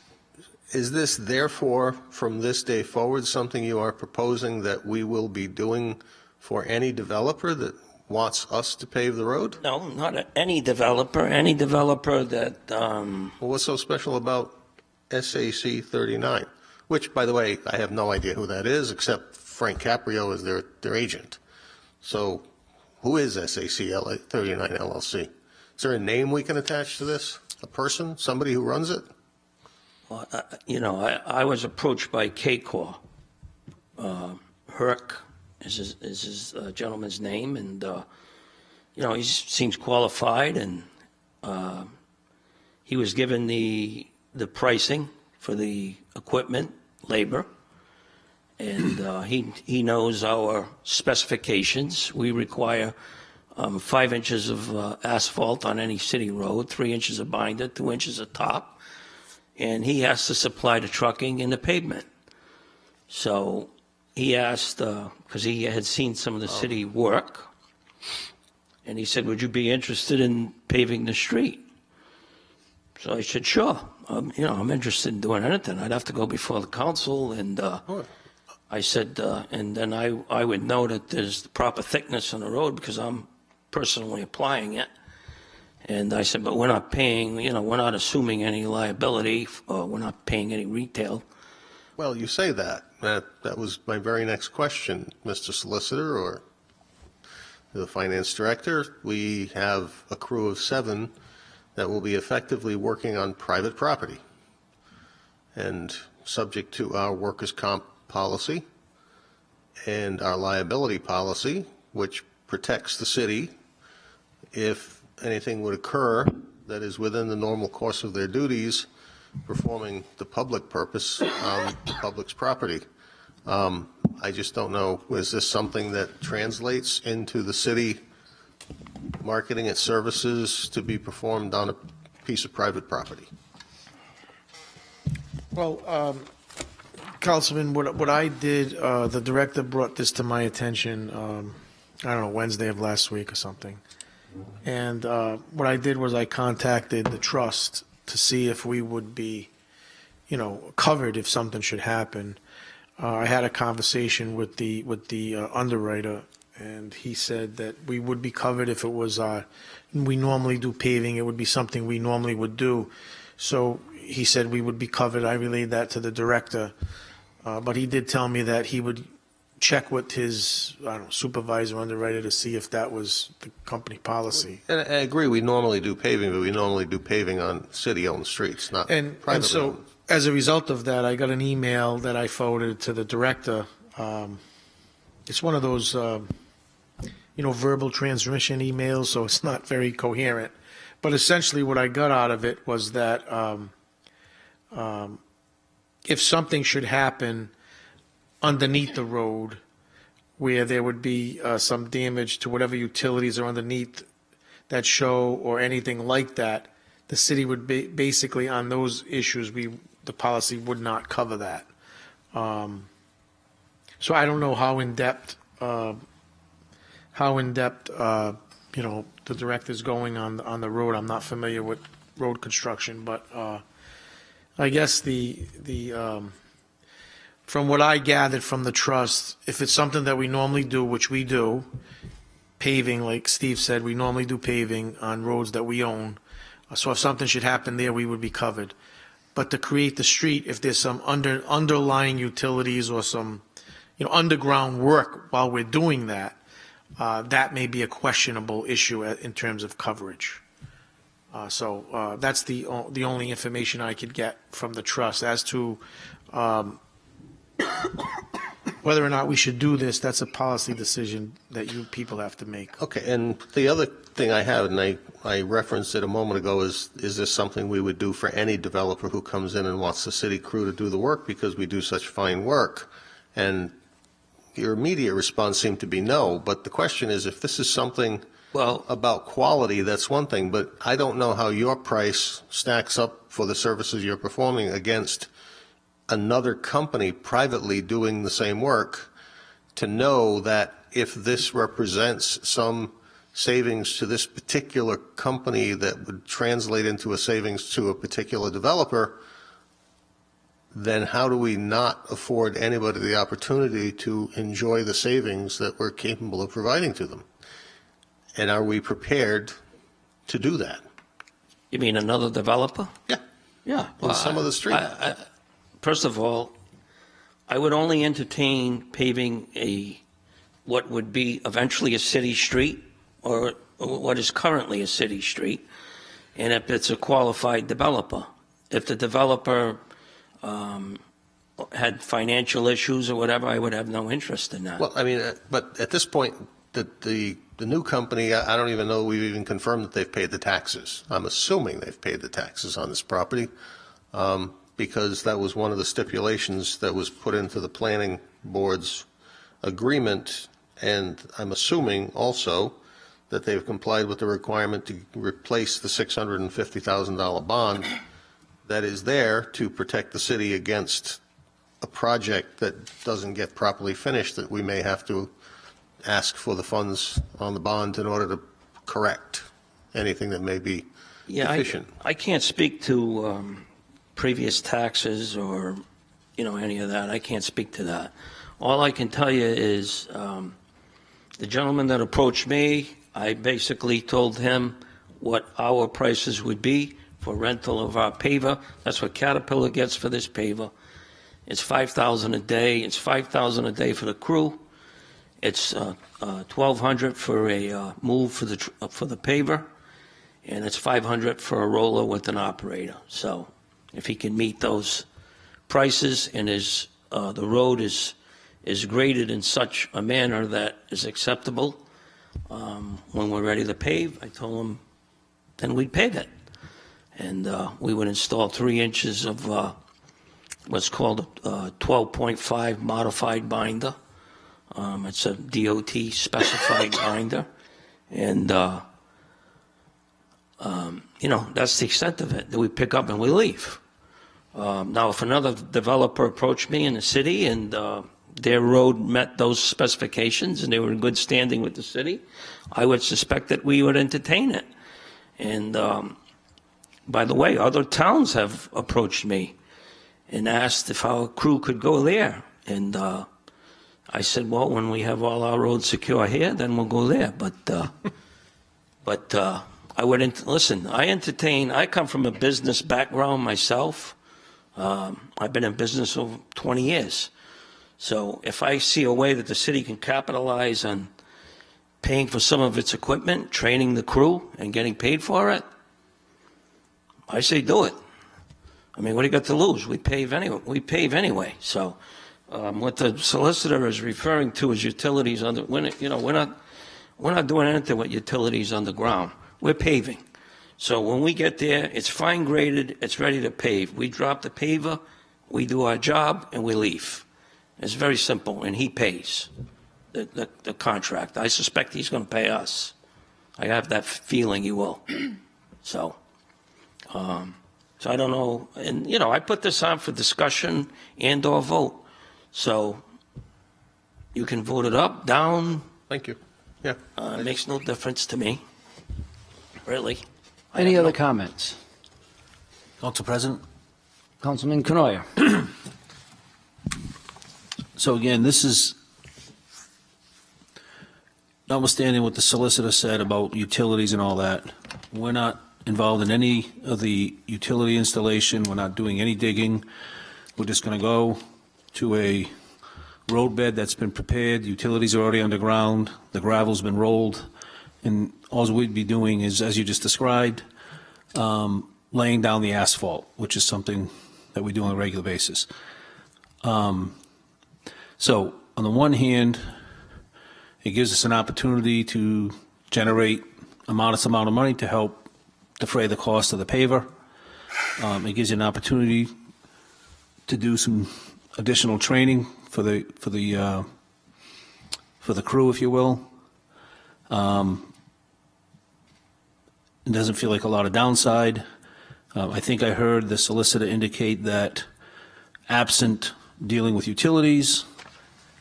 therefore, from this day forward, something you are proposing that we will be doing for any developer that wants us to pave the road? No, not any developer. Any developer that. Well, what's so special about SAC 39? Which, by the way, I have no idea who that is, except Frank Caprio is their agent. So, who is SAC 39 LLC? Is there a name we can attach to this? A person? Somebody who runs it? Well, I was approached by KCOR. Herc is his gentleman's name, and he seems qualified, and he was given the pricing for the equipment, labor, and he knows our specifications. We require 5 inches of asphalt on any city road, 3 inches of binder, 2 inches of top, and he has to supply the trucking and the pavement. So he asked, because he had seen some of the city work, and he said, would you be interested in paving the street? So I said, sure. I'm interested in doing anything. I'd have to go before the council, and I said, and then I would know that there's the proper thickness on the road because I'm personally applying it. And I said, but we're not paying, we're not assuming any liability, or we're not paying any retail. Well, you say that. That was my very next question, Mr. Solicitor or the Finance Director. We have a crew of 7 that will be effectively working on private property and subject to our workers' comp policy and our liability policy, which protects the city if anything would occur that is within the normal course of their duties performing the public purpose on the public's property. I just don't know, is this something that translates into the city marketing its services to be performed on a piece of private property? Well, Councilman, what I did, the director brought this to my attention, I don't know, Wednesday of last week or something. And what I did was I contacted the trust to see if we would be, covered if something should happen. I had a conversation with the underwriter, and he said that we would be covered if it was, we normally do paving, it would be something we normally would do. So he said we would be covered. I relayed that to the director, but he did tell me that he would check with his, supervisor, underwriter to see if that was the company policy. And I agree, we normally do paving, but we normally do paving on city-owned streets, not privately And so, owned. as a result of that, I got an email that I forwarded to the director. It's one of those, verbal transmission emails, so it's not very coherent. But essentially what I got out of it was that if something should happen underneath the road where there would be some damage to whatever utilities are underneath that show or anything like that, the city would be basically on those issues, the policy would not cover that. So I don't know how in depth, the director's going on the road. I'm not familiar with road construction, but I guess from what I gathered from the trust, if it's something that we normally do, which we do, paving, like Steve said, we normally do paving on roads that we own. So if something should happen there, we would be covered. But to create the street, if there's some underlying utilities or some, underground work while we're doing that, that may be a questionable issue in terms of coverage. So that's the only information I could get from the trust as to whether or not we should do this. That's a policy decision that you people have to make. Okay, and the other thing I have, and I referenced it a moment ago, is this something we would do for any developer who comes in and wants the city crew to do the work because we do such fine work? And your immediate response seemed to be no, but the question is, if this is something about quality, that's one thing, but I don't know how your price stacks up for the services you're performing against another company privately doing the same work, to know that if this represents some savings to this particular company that would translate into a savings to a particular developer, then how do we not afford anybody the opportunity to enjoy the savings that we're capable of providing to them? And are we prepared to do that? You mean another developer? Yeah. Yeah. On some of the street. First of all, I would only entertain paving what would be eventually a city street, or what is currently a city street, and if it's a qualified developer. If the developer had financial issues or whatever, I would have no interest in that. Well, I mean, but at this point, the new company, I don't even know we've even confirmed that they've paid the taxes. I'm assuming they've paid the taxes on this property, because that was one of the stipulations that was put into the planning board's agreement, and I'm assuming also that they've complied with the requirement to replace the $650,000 bond that is there to protect the city against a project that doesn't get properly finished, that we may have to ask for the funds on the bond in order to correct anything that may be deficient. I can't speak to previous taxes or, any of that. I can't speak to that. All I can tell you is the gentleman that approached me, I basically told him what our prices would be for rental of our paver. That's what Caterpillar gets for this paver. It's $5,000 a day. It's $5,000 a day for the crew. It's $1,200 for a move for the paver, and it's $500 for a roller with an operator. So, if he can meet those prices and the road is graded in such a manner that is acceptable, when we're ready to pave, I told him then we'd pave it, and we would install 3 inches of what's called a 12.5 modified binder. It's a DOT specified binder, and that's the extent of it that we pick up and we leave. Now, if another developer approached me in the city and their road met those specifications and they were in good standing with the city, I would suspect that we would entertain it. And by the way, other towns have approached me and asked if our crew could go there, and I said, well, when we have all our roads secure here, then we'll go there. But I wouldn't listen. I come from a business background myself. I've been in business over 20 years. So if I see a way that the city can capitalize on paying for some of its equipment, training the crew, and getting paid for it, I say do it. I mean, what do you got to lose? We pave anyway. So what the solicitor is referring to is utilities under. We're not doing anything with utilities underground. We're paving. So when we get there, it's fine graded. It's ready to pave. We drop the paver, we do our job, and we leave. It's very simple, and he pays the contract. I suspect he's going to pay us. I have that feeling he will. So I don't know. And, I put this on for discussion and or vote. So you can vote it up, down. Thank you. Yeah. It makes no difference to me, really. Any other comments? Council President? Councilman Canoia. So again, this is, notwithstanding what the solicitor said about utilities and all that, we're not involved in any of the utility installation. We're not doing any digging. We're just going to go to a road bed that's been prepared. Utilities are already underground. The gravel's been rolled. And all we'd be doing is, as you just described, laying down the asphalt, which is something that we do on a regular basis. So on the one hand, it gives us an opportunity to generate a modest amount of money to help defray the cost of the paver. It gives you an opportunity to do some additional training for the crew, if you will. It doesn't feel like a lot of downside. I think I heard the solicitor indicate that absent dealing with utilities,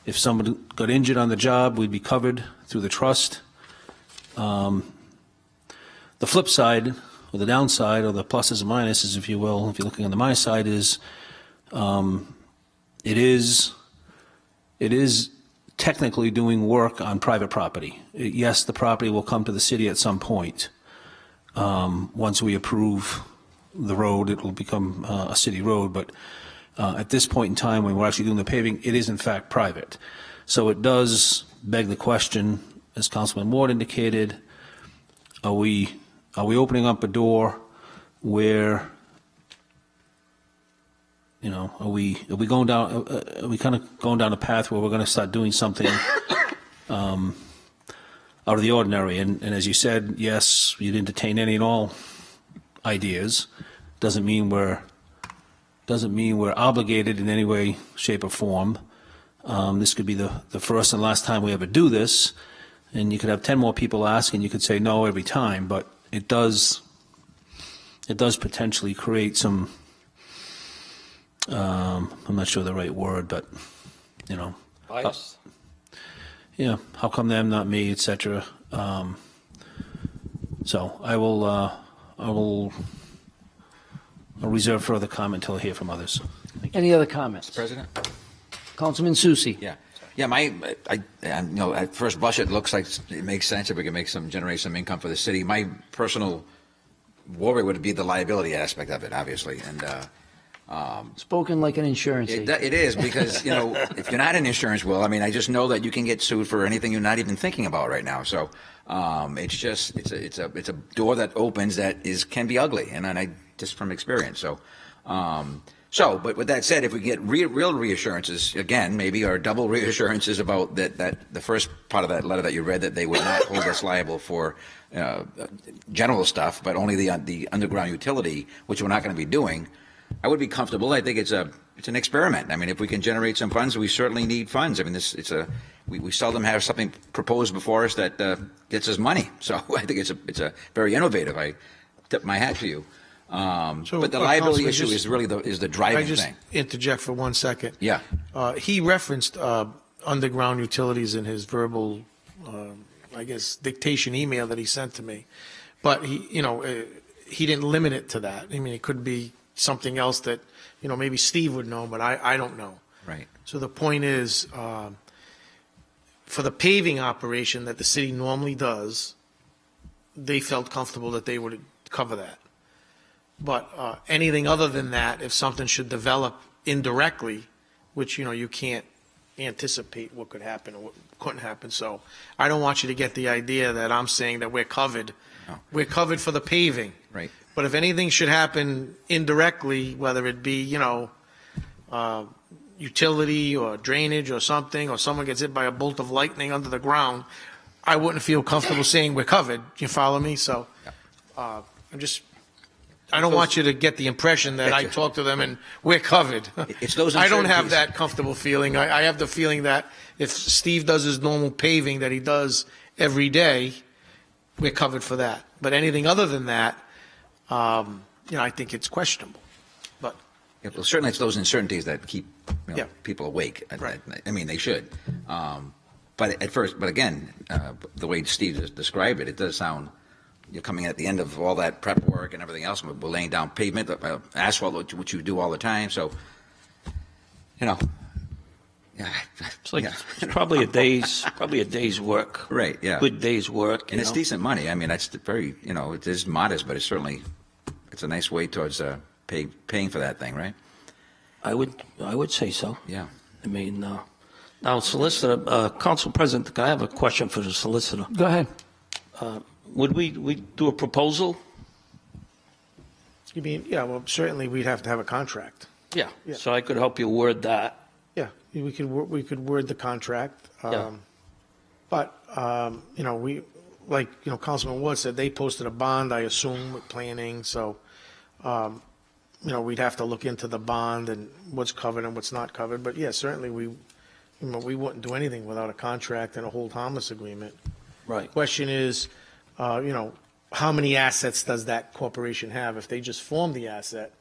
if somebody got injured on the job, we'd be covered through the trust. The flip side, or the downside, or the pluses and minuses, if you will, if you're looking on the minus side, is it is technically doing work on private property. Yes, the property will come to the city at some point. Once we approve the road, it will become a city road, but at this point in time, when we're actually doing the paving, it is in fact private. So it does beg the question, as Councilman Ward indicated, are we opening up a door where, are we going down, are we kind of going down a path where we're going to start doing something out of the ordinary. And as you said, yes, you'd entertain any and all ideas. Doesn't mean we're obligated in any way, shape, or form. This could be the first and last time we ever do this, and you could have 10 more people ask, and you could say no every time. But it does potentially create some. I'm not sure the right word, but Bias. yeah, how come them, not me, etc. So I'll reserve further comment until I hear from others. Any other comments? President? Councilman Susi. Yeah. Yeah, at first blush, it looks like it makes sense if we can generate some income for the city. My personal worry would be the liability aspect of it, obviously. And Spoken like an insurance agent. it is, because, if you're not in insurance, I just know that you can get sued for anything you're not even thinking about right now. So it's a door that opens that can be ugly, and I just from experience. But with that said, if we get real reassurances, again, maybe, or double reassurances about that the first part of that letter that you read, that they would not hold us liable for general stuff, but only the underground utility, which we're not going to be doing, I would be comfortable. I think it's an experiment. If we can generate some funds, we certainly need funds. We seldom have something proposed before us that gets us money. So I think it's a very innovative. I tip my hat to you. But the liability issue is really the driving thing. Can I just interject for 1 second? Yeah. He referenced underground utilities in his verbal, dictation email that he sent to me. But he didn't limit it to that. It could be something else that, maybe Steve would know, but I don't know. Right. So the point is, for the paving operation that the city normally does, they felt comfortable that they would cover that. But anything other than that, if something should develop indirectly, which, you can't anticipate what could happen or what couldn't happen. So I don't want you to get the idea that I'm saying that we're covered. No. We're covered for the paving. Right. But if anything should happen indirectly, whether it be, utility or drainage or something, or someone gets hit by a bolt of lightning under the ground, I wouldn't feel comfortable saying we're covered. You follow me? So I don't want you to get the impression that I talked to them and we're covered. It's those I don't have uncertainties. that comfortable feeling. I have the feeling that if Steve does his normal paving that he does every day, we're covered for that. But anything other than that, I think it's questionable. But Certainly it's those uncertainties that keep people awake. Right. They should. But again, the way Steve described it, it does sound. You're coming at the end of all that prep work and everything else. We're laying down pavement, asphalt, which you do all the time. So, yeah. It's like it's probably a day's work. Right. Yeah. Good day's work. And it's decent money. That's very, it is modest, but it's a nice way towards paying for that thing, right? I would say so. Yeah. Now, solicitor, council president, I have a question for the solicitor. Go ahead. Would we do a proposal? you mean, certainly we'd have to have a contract. Yeah. Yeah. So I could help you word that. Yeah, we could word the contract. Yeah. But, Councilman Wood said, they posted a bond, I assume, with planning, so, we'd have to look into the bond and what's covered and what's not covered. But yeah, certainly we wouldn't do anything without a contract and a hold harmless agreement. Right. Question is, how many assets does that corporation have? If they just form the asset,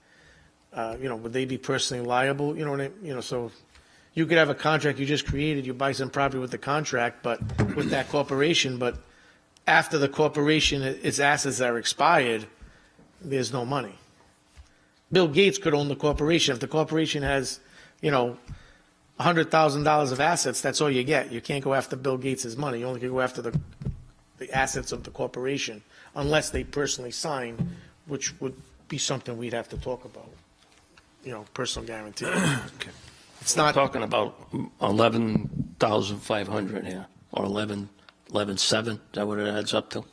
would they be personally liable? So you could have a contract you just created, you buy some property with the contract, but with that corporation, but after the corporation, its assets are expired, there's no money. Bill Gates could own the corporation. If the corporation has, $100,000 of assets, that's all you get. You can't go after Bill Gates' money. You only can go after the assets of the corporation, unless they personally sign, which would be something we'd have to talk about. Personal guarantee. Okay. It's We're not talking about 11,500 here, or 11,700. Is that what it adds up to?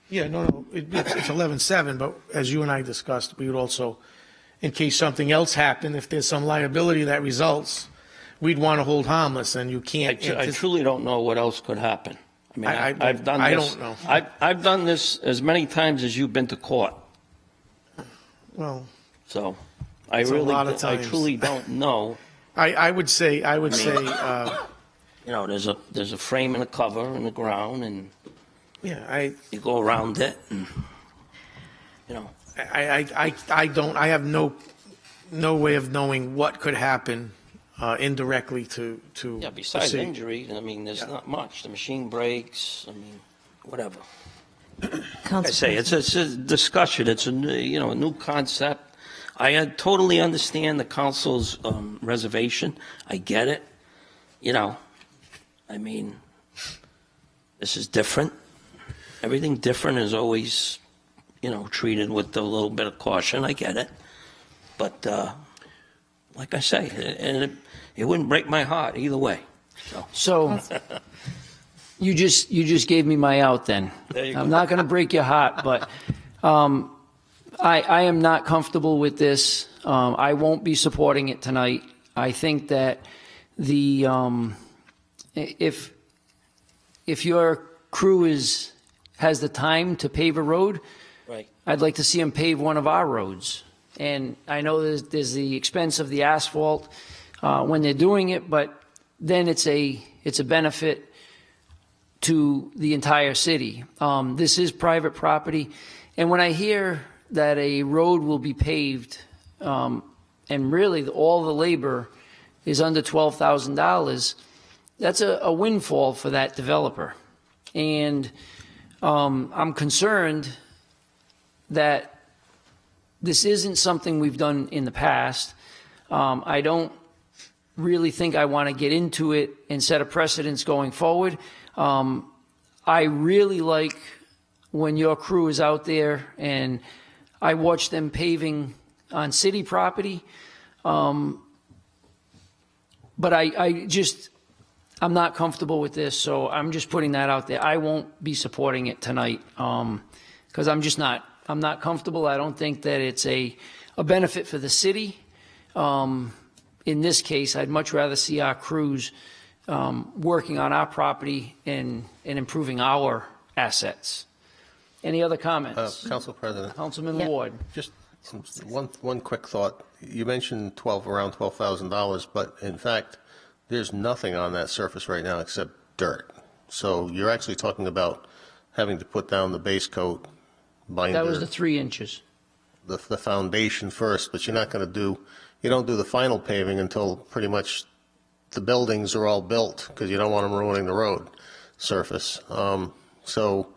Yeah, no, it's 11.7, but as you and I discussed, we would also, in case something else happened, if there's some liability that results, we'd want to hold harmless, and you can't. I truly don't know what else could happen. I mean, I I've done I this. don't know. I've done this as many times as you've been to court. Well, So I It's a really, lot of I times. truly don't know. I would say, You know, there's a frame and a cover in the ground, and yeah, you go around it, and you know. I have no way of knowing what could happen indirectly to Yeah, the besides city. injury, I mean, there's not much. The machine breaks. I mean, whatever. Like I Council say, it's a discussion. It's a new concept. I totally understand the council's reservation. I get it. You know, I mean, this is different. Everything different is always, treated with a little bit of caution. I get it. But like I say, and it wouldn't break my heart either way. So you just gave me my out then. There you go. I'm not going to break your heart, but I am not comfortable with this. I won't be supporting it tonight. I think that if your crew has the time to pave a road, Right. I'd like to see them pave one of our roads. And I know there's the expense of the asphalt when they're doing it, but then it's a benefit to the entire city. This is private property, and when I hear that a road will be paved, and really all the labor is under $12,000, that's a windfall for that developer. And I'm concerned that this isn't something we've done in the past. I don't really think I want to get into it and set a precedence going forward. I really like when your crew is out there, and I watch them paving on city property. But I'm not comfortable with this, so I'm just putting that out there. I won't be supporting it tonight because I'm not comfortable. I don't think that it's a benefit for the city. In this case, I'd much rather see our crews working on our property and improving our assets. Any other comments? Council President. Councilman Yep. Ward. Just one quick thought. You mentioned around $12,000, but in fact, there's nothing on that surface right now except dirt. So you're actually talking about having to put down the base coat, binder. That was the 3 inches. the foundation first, but you're not going to you don't do the final paving until pretty much the buildings are all built, because you don't want them ruining the road surface. So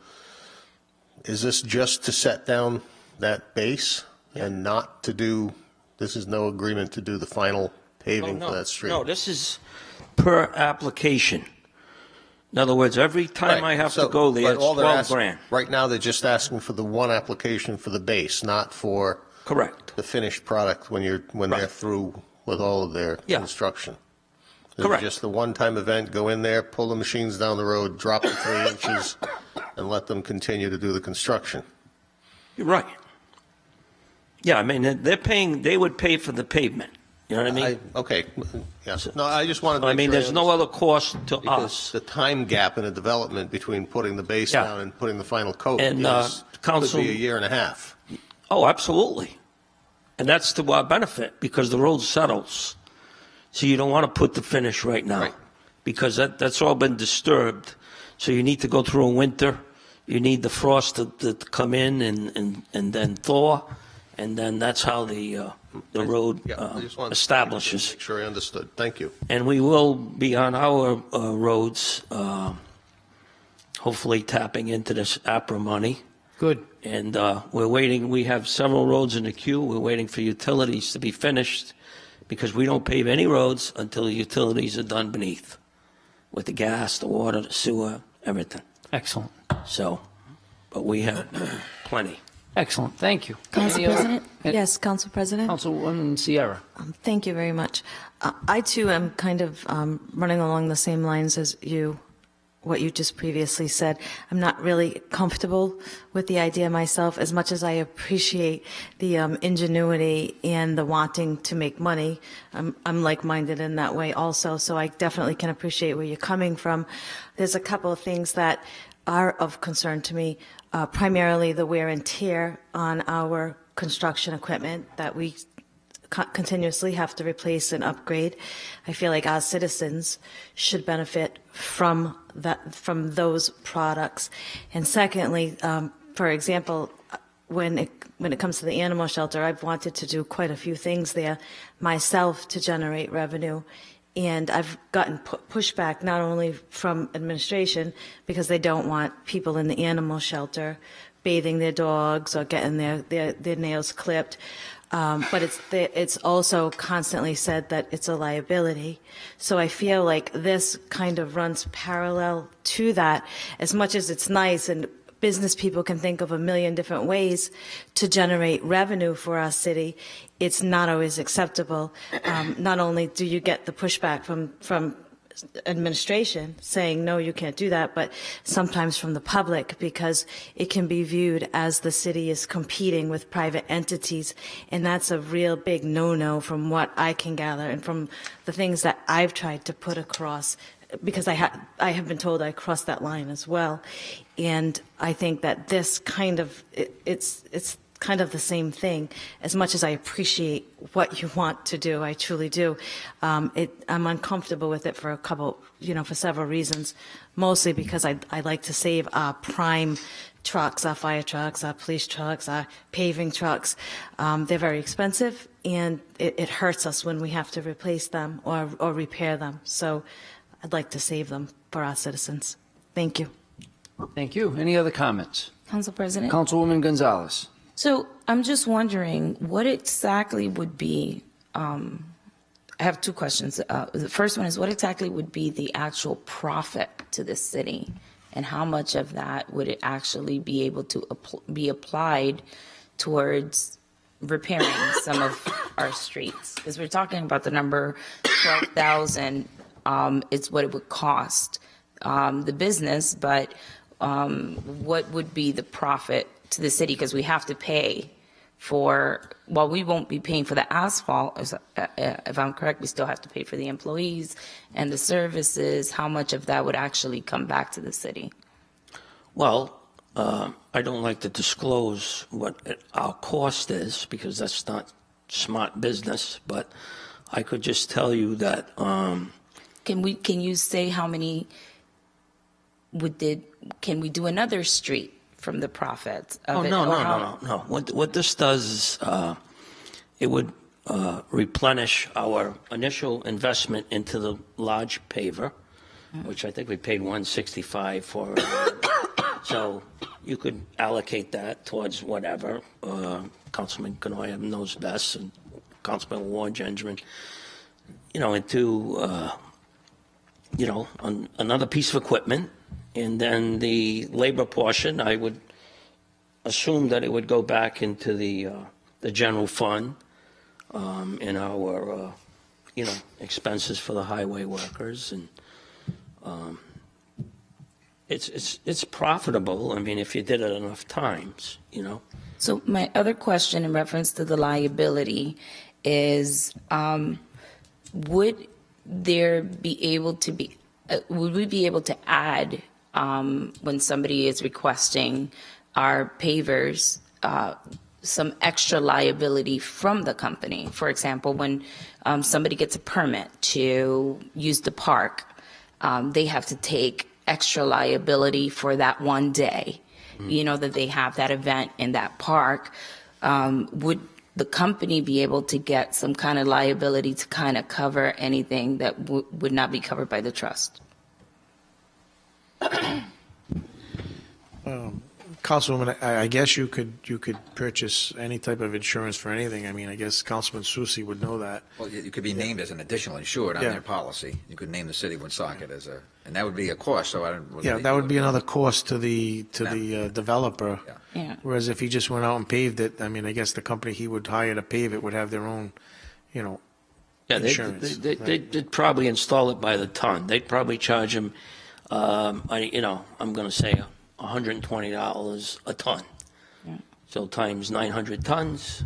is this just to set down that base and not to do, this is no agreement to do the final paving for that street? No, this is per application. In other words, every time I have to go there, it's 12 grand. Right now, they're just asking for the one application for the base, not for Correct. the finished product when they're through with all of their construction. This Correct. is just the one-time event, go in there, pull the machines down the road, drop the 3 inches, and let them continue to do the construction. You're right. Yeah, I mean, they would pay for the pavement. You know what I mean? Okay, yeah. No, I just wanted to I make mean, sure there's no other cost to because us. the time gap in the development between putting the base Yeah. down and putting the final coat And, could Council- be a year and a half. Oh, absolutely. And that's to our benefit, because the road settles. So you don't want to put the finish right now. Right. Because that's all been disturbed. So you need to go through a winter. You need the frost to come in and then thaw. And then that's how the road I just wanted establishes. to make sure I understood. Thank you. And we will be on our roads, hopefully tapping into this APRA money. Good. And we're waiting, we have several roads in the queue. We're waiting for utilities to be finished, because we don't pave any roads until the utilities are done beneath, with the gas, the water, the sewer, everything. Excellent. So, but we have plenty. Excellent. Thank you. Council Any other- President? Yes, Council President? Councilwoman Sierra. Thank you very much. I, too, am kind of running along the same lines as you. what you just previously said. I'm not really comfortable with the idea myself, as much as I appreciate the ingenuity and the wanting to make money. I'm like-minded in that way also, so I definitely can appreciate where you're coming from. There's a couple of things that are of concern to me, primarily the wear and tear on our construction equipment that we continuously have to replace and upgrade. I feel like our citizens should benefit from those products. And secondly, for example, when it comes to the animal shelter, I've wanted to do quite a few things there myself to generate revenue. And I've gotten pushback not only from administration, because they don't want people in the animal shelter bathing their dogs or getting their nails clipped, but it's also constantly said that it's a liability. So I feel like this kind of runs parallel to that. As much as it's nice and business people can think of a million different ways to generate revenue for our city, it's not always acceptable. Not only do you get the pushback from administration saying, no, you can't do that, but sometimes from the public, because it can be viewed as the city is competing with private entities. And that's a real big no-no from what I can gather and from the things that I've tried to put across, because I have been told I crossed that line as well. And I think that this kind of, it's kind of the same thing. As much as I appreciate what you want to do, I truly do, I'm uncomfortable with it for for several reasons, mostly because I like to save our prime trucks, our fire trucks, our police trucks, our paving trucks. They're very expensive, and it hurts us when we have to replace them or repair them. So I'd like to save them for our citizens. Thank you. Thank you. Any other comments? Council President. Councilwoman Gonzalez. So I'm just wondering what exactly would be, I have two questions. The first one is, what exactly would be the actual profit to the city, and how much of that would it actually be able to be applied towards repairing some of our streets? Because we're talking about the number 12,000 is what it would cost the business, but what would be the profit to the city? Because we have to pay for, well, we won't be paying for the asphalt, if I'm correct, we still have to pay for the employees and the services. How much of that would actually come back to the city? Well, I don't like to disclose what our cost is, because that's not smart business, but I could just tell you that. Can you say how many can we do another street from the profits of it? No. What this does is it would replenish our initial investment into the large paver, which I think we paid $165 for. So you could allocate that towards whatever. Councilman Canoia knows best, and Councilman Ward, into another piece of equipment. And then the labor portion, I would assume that it would go back into the general fund in our, expenses for the highway workers. And it's profitable. I mean, if you did it enough times, So my other question in reference to the liability is, would we be able to add, when somebody is requesting our pavers, some extra liability from the company? For example, when somebody gets a permit to use the park, they have to take extra liability for that one day, that they have that event in that park. Would the company be able to get some kind of liability to kind of cover anything that would not be covered by the trust? Councilwoman, I guess you could purchase any type of insurance for anything. I mean, I guess Councilman Susi would know that. Well, you could be named as an additional insured on their policy. You could name the city of Woonsocket and that would be a cost. So that would be another cost to the developer. Yeah. Whereas if he just went out and paved it, I mean, I guess the company he would hire to pave it would have their own, insurance. They'd probably install it by the ton. They'd probably charge him I'm going to say $120 a ton. So times 900 tons.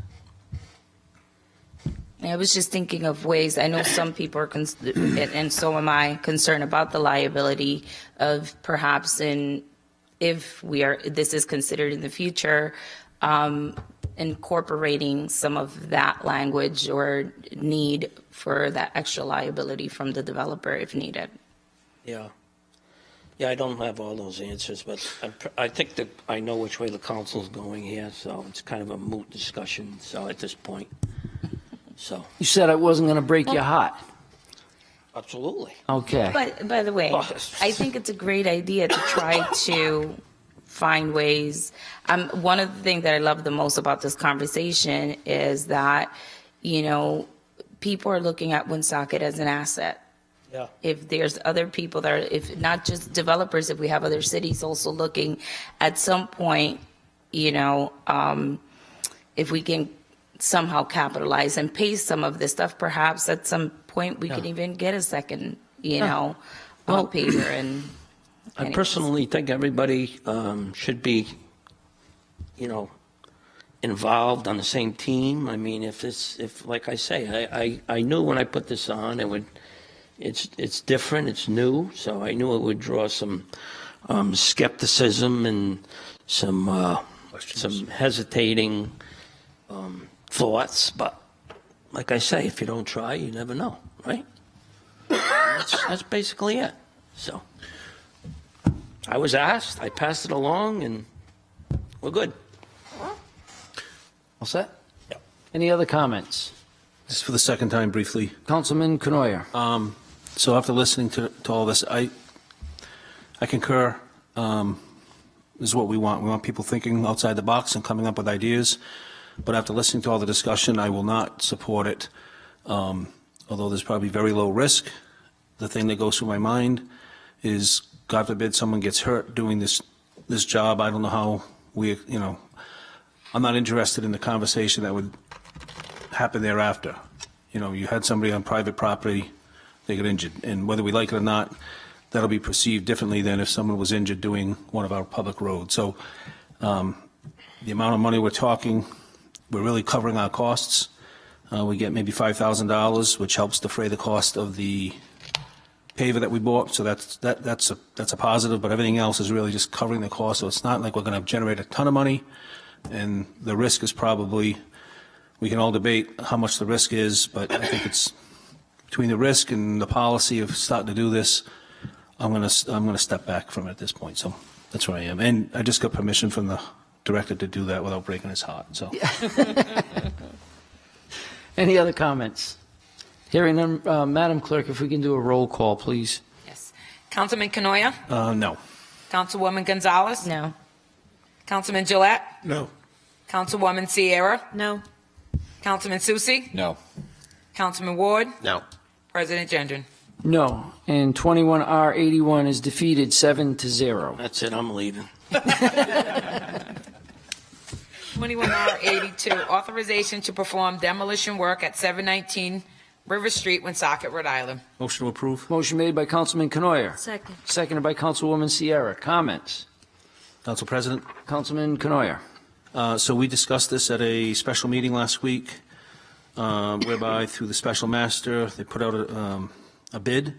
I was just thinking of ways, I know some people are, and so am I, concerned about the liability of perhaps if this is considered in the future, incorporating some of that language or need for that extra liability from the developer if needed. Yeah. Yeah, I don't have all those answers, but I think that I know which way the council's going here, so it's kind of a moot discussion, so at this point. So. You said I wasn't going to break your heart. Absolutely. Okay. But by the way, I think it's a great idea to try to find ways. One of the things that I love the most about this conversation is that, people are looking at Woonsocket as an asset. Yeah. If there's other people that are, if not just developers, if we have other cities also looking at some point, if we can somehow capitalize and pay some of this stuff, perhaps at some point we can even get a second, paver and. I personally think everybody should be, involved on the same team. I mean, if like I say, I knew when I put this on, it's different, it's new, so I knew it would draw some skepticism and some hesitating thoughts. But like I say, if you don't try, you never know, right? That's basically it. So. I was asked, I passed it along, and we're good. All set? Yep. Any other comments? Just for the second time briefly. Councilman Canoyer. So after listening to all this, I concur. This is what we want. We want people thinking outside the box and coming up with ideas. But after listening to all the discussion, I will not support it. Although there's probably very low risk. The thing that goes through my mind is, God forbid someone gets hurt doing this job. I don't know how I'm not interested in the conversation that would happen thereafter. You had somebody on private property, they get injured, and whether we like it or not, that'll be perceived differently than if someone was injured doing one of our public roads. So the amount of money we're talking, we're really covering our costs. We get maybe $5,000, which helps defray the cost of the paver that we bought, so that's a positive, but everything else is really just covering the cost, so it's not like we're going to generate a ton of money, and the risk is probably, we can all debate how much the risk is, but I think it's between the risk and the policy of starting to do this, I'm going to step back from it at this point, so that's where I am, and I just got permission from the director to do that without breaking his heart, so. Any other comments? Hearing none, Madam Clerk, if we can do a roll call, please. Yes. Councilman Canoyer? No. Councilwoman Gonzalez? No. Councilman Gillette? No. Councilwoman Sierra? No. Councilman Susie? No. Councilman Ward? No. President Gendron? No. And 21R81 is defeated 7-0. That's it, I'm leaving. 21R82, authorization to perform demolition work at 719 River Street, Woonsocket, Rhode Island. Motion to approve. Motion made by Councilman Canoyer. Second. Seconded by Councilwoman Sierra. Comments? Council President. Councilman Canoyer. So we discussed this at a special meeting last week, whereby through the special master, they put out a bid,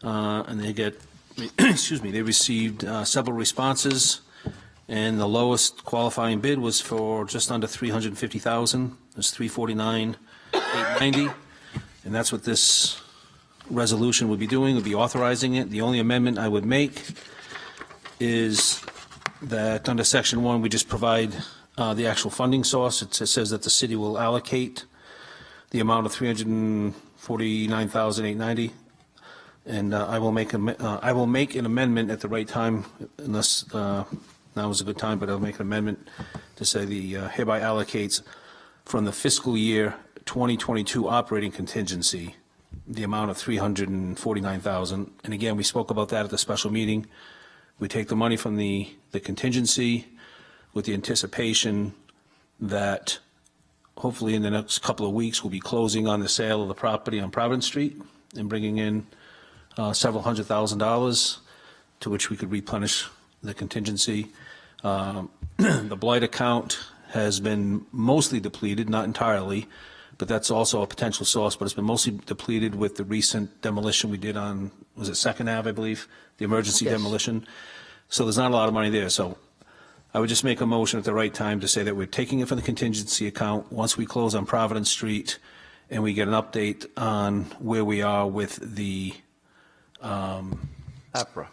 and they they received several responses, and the lowest qualifying bid was for just under $350,000. It's $349,890, and that's what this resolution would be doing, would be authorizing it. The only amendment I would make is that under Section 1, we just provide the actual funding source. It says that the city will allocate the amount of $349,890, and I will make an amendment at the right time, unless now is a good time, but I'll make an amendment to say the hereby allocates from the fiscal year 2022 operating contingency the amount of $349,000. And again, we spoke about that at the special meeting. We take the money from the contingency with the anticipation that hopefully in the next couple of weeks we'll be closing on the sale of the property on Providence Street and bringing in several $100,000. to which we could replenish the contingency. The blight account has been mostly depleted, not entirely, but that's also a potential source, but it's been mostly depleted with the recent demolition we did on, was it Second Ave, I believe? The emergency Yes. demolition. So there's not a lot of money there. So I would just make a motion at the right time to say that we're taking it from the contingency account once we close on Providence Street and we get an update on where we are with the, APRA.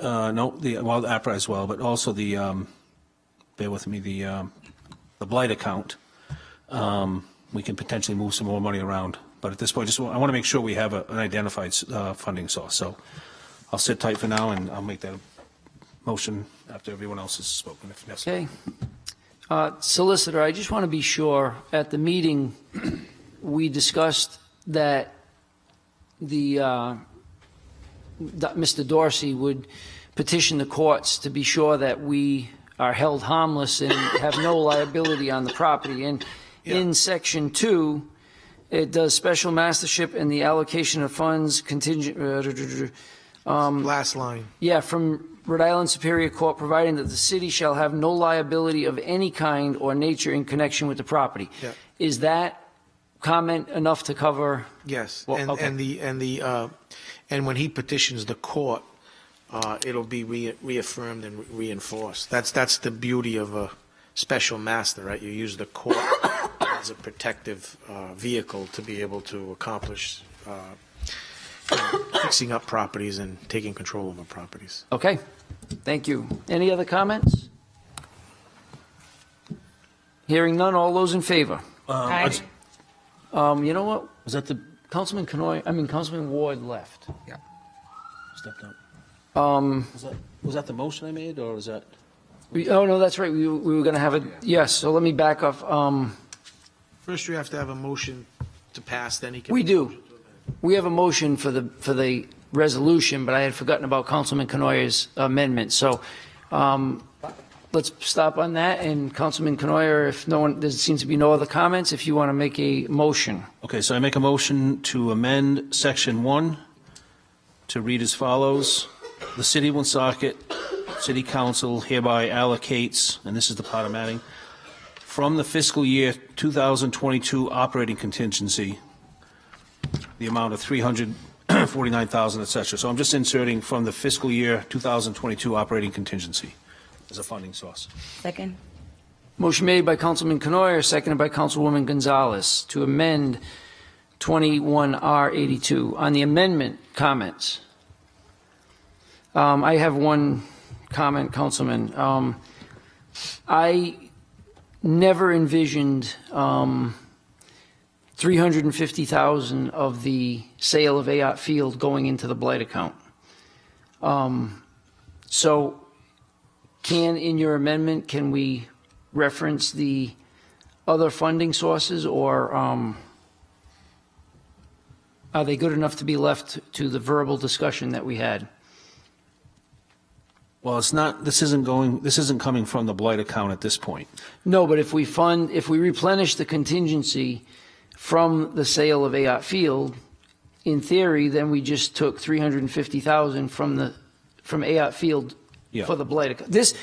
well, the APRA as well, but also the, bear with me, the blight account. We can potentially move some more money around. But at this point, I want to make sure we have an identified funding source. So I'll sit tight for now, and I'll make that motion after everyone else has spoken, if necessary. Okay. Solicitor, I just want to be sure, at the meeting, we discussed that that Mr. Dorsey would petition the courts to be sure that we are held harmless and have no liability on the property. And in Section 2, it does special mastership and the allocation of funds contingent. Last line. Yeah, from Rhode Island Superior Court, providing that the city shall have no liability of any kind or nature in connection with the property. Yeah. Is that comment enough to cover? Yes, Well, okay. and when he petitions the court, it'll be reaffirmed and reinforced. That's the beauty of a special master, right? You use the court as a protective vehicle to be able to accomplish fixing up properties and taking control over properties. Okay, thank you. Any other comments? Hearing none, all those in favor? Aye. You know what? Was that the Councilman Councilman Ward left? Yeah. Stepped out. Was that the motion I made, or was that? Oh, no, that's right. We were going to have a, yes, so let me back off. First, you have to have a motion to pass, then he can. We do. We have a motion for the resolution, but I had forgotten about Councilman Canoyer's amendment. So let's stop on that. And Councilman Canoyer, if there seems to be no other comments, if you want to make a motion. Okay, so I make a motion to amend Section 1 to read as follows. The City of Woonsocket City Council hereby allocates, and this is the part I'm adding, from the fiscal year 2022 operating contingency, the amount of $349,000, et cetera. So I'm just inserting from the fiscal year 2022 operating contingency as a funding source. Second. Motion made by Councilman Canoyer, seconded by Councilwoman Gonzalez to amend 21R82. On the amendment, comments? I have one comment, Councilman. I never envisioned $350,000 of the sale of Ayotte Field going into the blight account. So in your amendment, can we reference the other funding sources, or are they good enough to be left to the verbal discussion that we had? Well, it's not, this isn't coming from the blight account at this point. No, but if we replenish the contingency from the sale of Ayotte Field, in theory, then we just took $350,000 from Ayotte Field for the blight account. This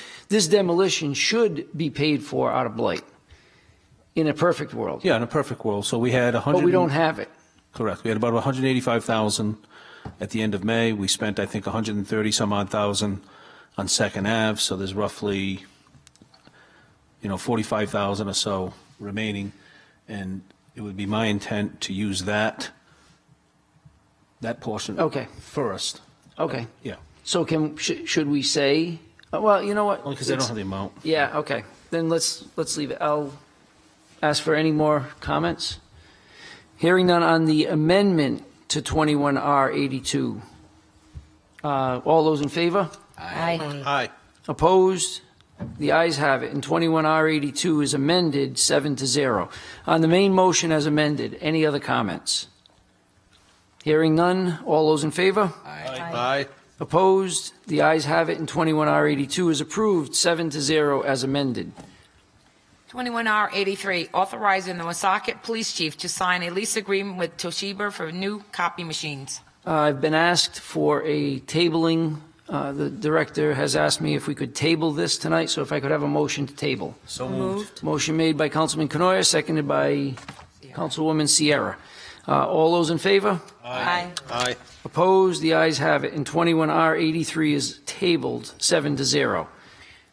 demolition should be paid for out of blight, in a perfect world. Yeah, in a perfect world. So we had But we don't have it. Correct. We had about $185,000 at the end of May. We spent, I think, 130 some odd thousand on Second Ave, so there's roughly, 45,000 or so remaining, and it would be my intent to use that portion first. Okay. Yeah. So should we say, well, you know what? Only because I don't have the amount. Yeah, okay. Then let's leave it. I'll ask for any more comments. Hearing none on the amendment to 21R82. All those in favor? Aye. Aye. Opposed? The ayes have it, and 21R82 is amended 7-0. On the main motion as amended, any other comments? Hearing none, all those in favor? Aye. Opposed? The ayes have it, and 21R82 is approved 7-0 as amended. 21R83, authorizing the Woonsocket Police Chief to sign a lease agreement with Toshiba for new copy machines. I've been asked for a tabling The director has asked me if we could table this tonight, so if I could have a motion to table. So moved. Motion made by Councilman Canoia, seconded by Councilwoman Sierra. All those in favor? Aye. Aye. Opposed? The ayes have it, and 21R83 is tabled, 7-0.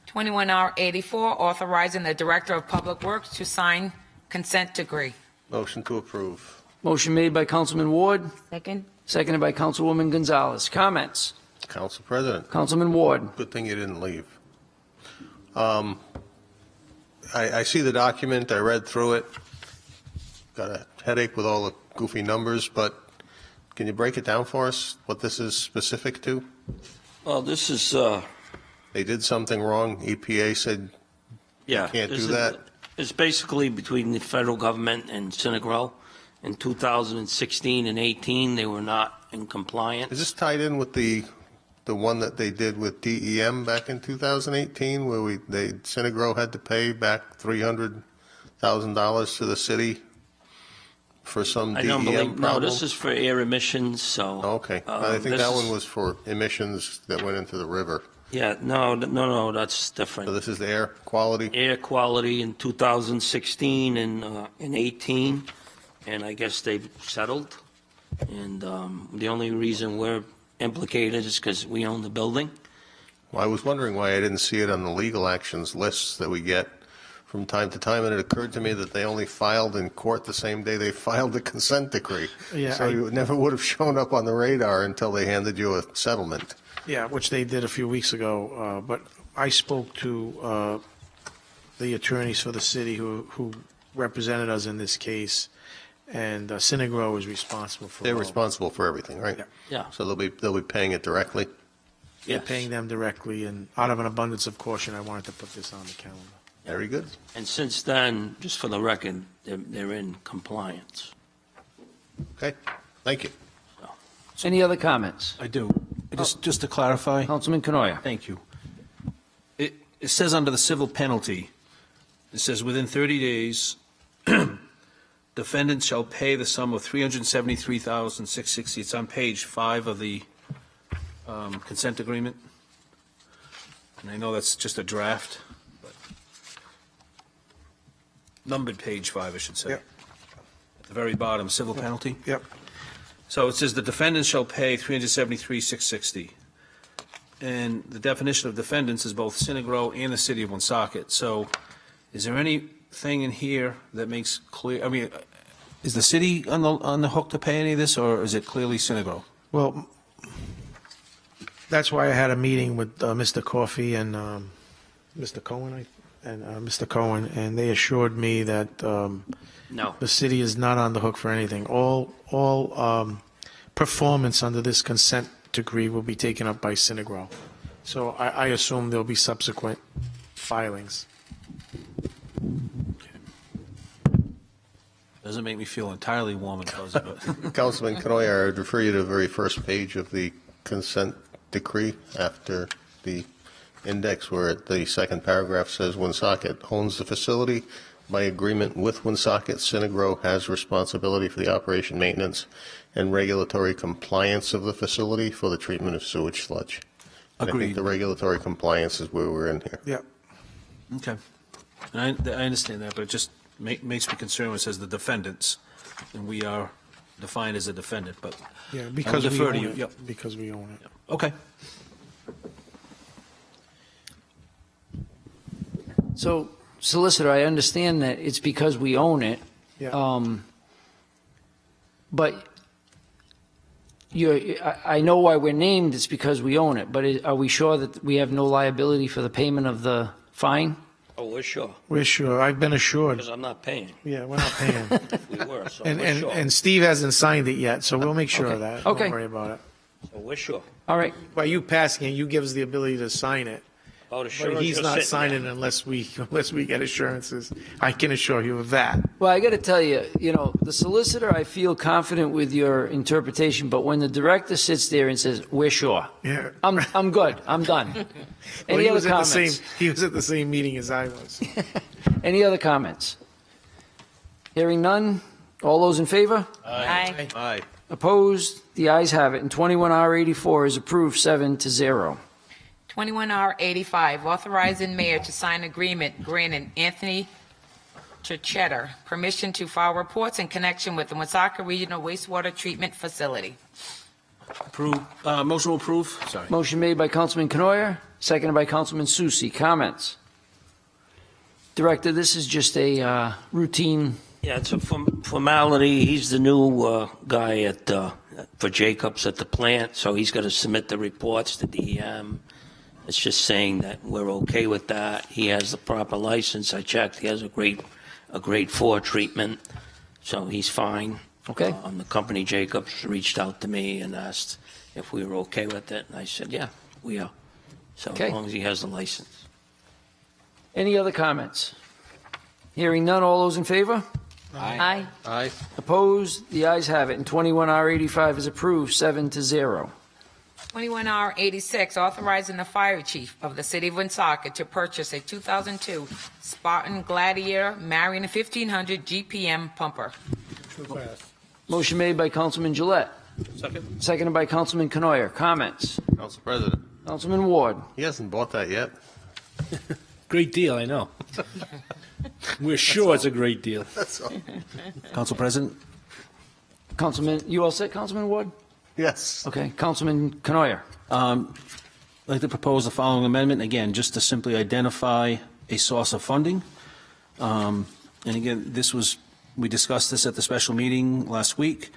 21R84, authorizing the Director of Public Works to sign consent decree. Motion to approve. Motion made by Councilman Ward, Second? seconded by Councilwoman Gonzalez. Comments? Council President, Councilman Ward. good thing you didn't leave. I see the document, I read through it, got a headache with all the goofy numbers, but can you break it down for us, what this is specific to? Well, this is, They did something wrong, EPA said yeah. can't this do is- that? It's basically between the federal government and Synagro. In 2016 and 18, they were not in compliance. Is this tied in with the one that they did with DEM back in 2018, where Synagro had to pay back $300,000 to the city for some I DEM don't believe, problem? no, this is for air emissions, so. Okay, I think this that is- one was for emissions that went into the river. Yeah, no, that's different. So this is the air quality? Air quality in 2016 and 18, and I guess they've settled. And the only reason we're implicated is because we own the building. Well, I was wondering why I didn't see it on the legal actions lists that we get from time to time, and it occurred to me that they only filed in court the same day they filed the consent decree. Yeah, So it never would have shown up on the radar until they handed you a settlement. Yeah, which they did a few weeks ago, but I spoke to the attorneys for the city who represented us in this case, and Synagro is responsible for They're all. responsible for everything, right? Yeah. Yeah. So they'll be paying it directly? They're Yes. paying them directly, and out of an abundance of caution, I wanted to put this on the calendar. Very good. And since then, just for the record, they're in compliance. Okay, thank you. Any other comments? I do. Just to clarify. Councilman Canoia. Thank you. It says under the civil penalty, it says within 30 days, defendant shall pay the sum of $373,660. It's on page 5 of the consent agreement. And I know that's just a draft, but numbered page 5, I should say. Yep. At the very bottom, civil penalty. Yep. So it says the defendant shall pay $373,660. And the definition of defendants is both Synagro and the city of Woonsocket. So is there anything in here that makes clear, I mean, is the city on the hook to pay any of this, or is it clearly Synagro? Well, that's why I had a meeting with Mr. Coffey and Mr. Cohen, Mr. Cohen, and they assured me that No. the city is not on the hook for anything. All performance under this consent decree will be taken up by Synagro. So I assume there'll be subsequent filings. Doesn't make me feel entirely warm and fuzzy, but. Councilman Canoia, I would refer you to the very first page of the consent decree after the index, where the second paragraph says Woonsocket owns the facility. By agreement with Woonsocket, Synagro has responsibility for the operation, maintenance, and regulatory compliance of the facility for the treatment of sewage sludge. And I think Agreed. the regulatory compliance is where we're in here. Yep. Okay. And I understand that, but it just makes me concerned when it says the defendants, and we are defined as a defendant, but. Yeah, because I'll we defer to own you. it. Yep. Because we own it. Okay. So, Solicitor, I understand that it's because we own it. Yeah. But I know why we're named, it's because we own it, but are we sure that we have no liability for the payment of the fine? Oh, we're sure, We're sure. I've been assured. because I'm not paying. Yeah, we're not paying. If we were, so we're sure. And Steve hasn't signed it yet, so we'll make sure of that. Okay. Don't worry about it. So we're sure. All right, By you passing it, you give us the ability to sign it. Oh, the But assurance he's you're not sitting signing there. it unless we get assurances. I can assure you of that. well, I got to tell you, the solicitor, I feel confident with your interpretation, but when the director sits there and says, we're sure, Yeah. I'm good, I'm done. Well, Any he other was at the comments? he was at the same meeting as I was. Any other comments? Hearing none, All those in favor? Aye. Aye. Opposed? The ayes have it, and 21R84 is approved 7-0. 21R85, authorizing mayor to sign agreement granting Anthony Turchetter permission to file reports in connection with the Woonsocket Regional Wastewater Treatment Facility. Motion to approve. Sorry. Motion made by Councilman Canoyer, seconded by Councilman Susi. Comments? Director, this is just a routine. Yeah, it's a formality. He's the new guy for Jacobs at the plant, so he's got to submit the reports to DEM. It's just saying that we're okay with that. He has the proper license. I checked. He has a grade 4 treatment, so he's fine. Okay. The company Jacobs reached out to me and asked if we were okay with it, and I said, yeah, we are. So Okay. as long as he has the license. Any other comments? Hearing none, all those in favor? Aye. Aye. Opposed? The ayes have it, and 21R85 is approved 7-0. 21R86, authorizing the fire chief of the city of Woonsocket to purchase a 2002 Spartan Gladiator Marion 1500 GPM pumper. Motion made by Councilman Gillette, Second. seconded by Councilman Canoyer. Comments? Council President, Councilman Ward. he hasn't bought that yet. Great deal, I know. We're sure it's a great deal. That's all. Council President. Councilman, you all set, Councilman Ward? Yes. Okay, Councilman Canoyer. I'd like to propose the following amendment, again, just to simply identify a source of funding. And again, we discussed this at the special meeting last week,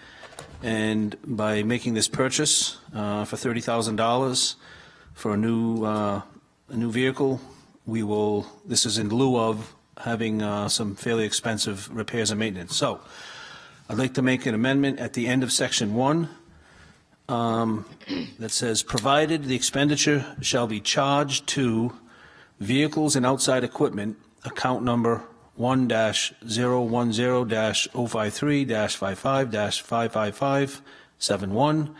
and by making this purchase for $30,000 for a new vehicle, this is in lieu of having some fairly expensive repairs and maintenance. So I'd like to make an amendment at the end of Section 1 that says, provided the expenditure shall be charged to vehicles and outside equipment, account number 1-010-053-55-555-71,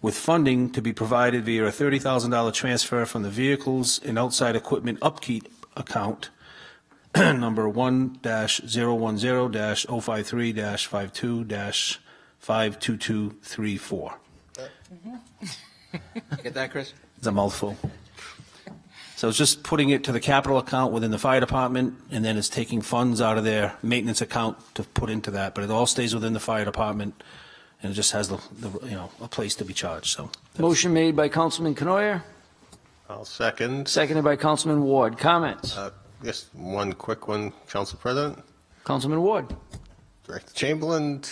with funding to be provided via a $30,000 transfer from the vehicles and outside equipment upkeep account number 1-010-053-52-52234. Get that, Chris? It's a mouthful. So it's just putting it to the capital account within the fire department, and then it's taking funds out of their maintenance account to put into that. But it all stays within the fire department, and it just has a place to be charged. So Motion made by Councilman Canoyer, I'll second. seconded by Councilman Ward. Comments? Just one quick one, Council President. Councilman Ward. Director Chamberlain,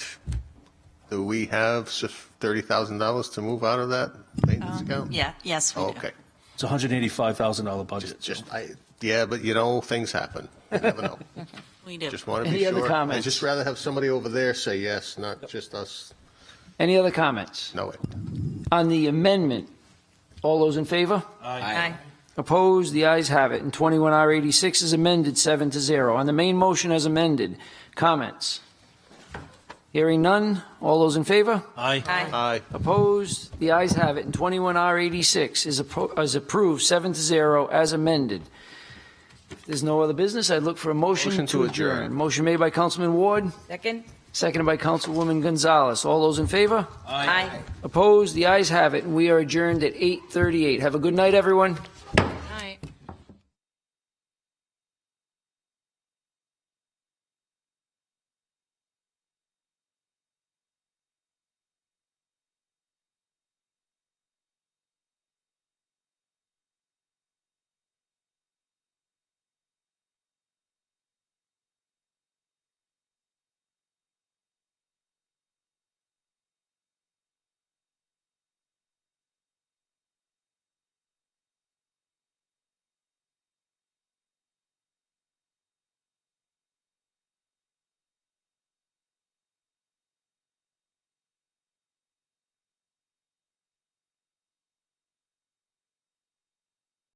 do we have $30,000 to move out of that maintenance account? Yeah, yes, we do. Okay. it's a $185,000 budget. Yeah, but things happen. You never know. We do. Just want to be Any sure. other comments? I'd just rather have somebody over there say yes, not just us. Any other comments? No way. On the amendment, all those in favor? Aye. Opposed? The ayes have it, and 21R86 is amended 7-0. On the main motion as amended, comments? Hearing none, all those in favor? Aye. Aye. Opposed? The ayes have it, and 21R86 is approved 7-0 as amended. If there's no other business, I'd look for a motion to adjourn. Motion made by Councilman Ward, Second? seconded by Councilwoman Gonzalez. All those in favor? Aye. Opposed? The ayes have it, and we are adjourned at 8:38. Have a good night, everyone.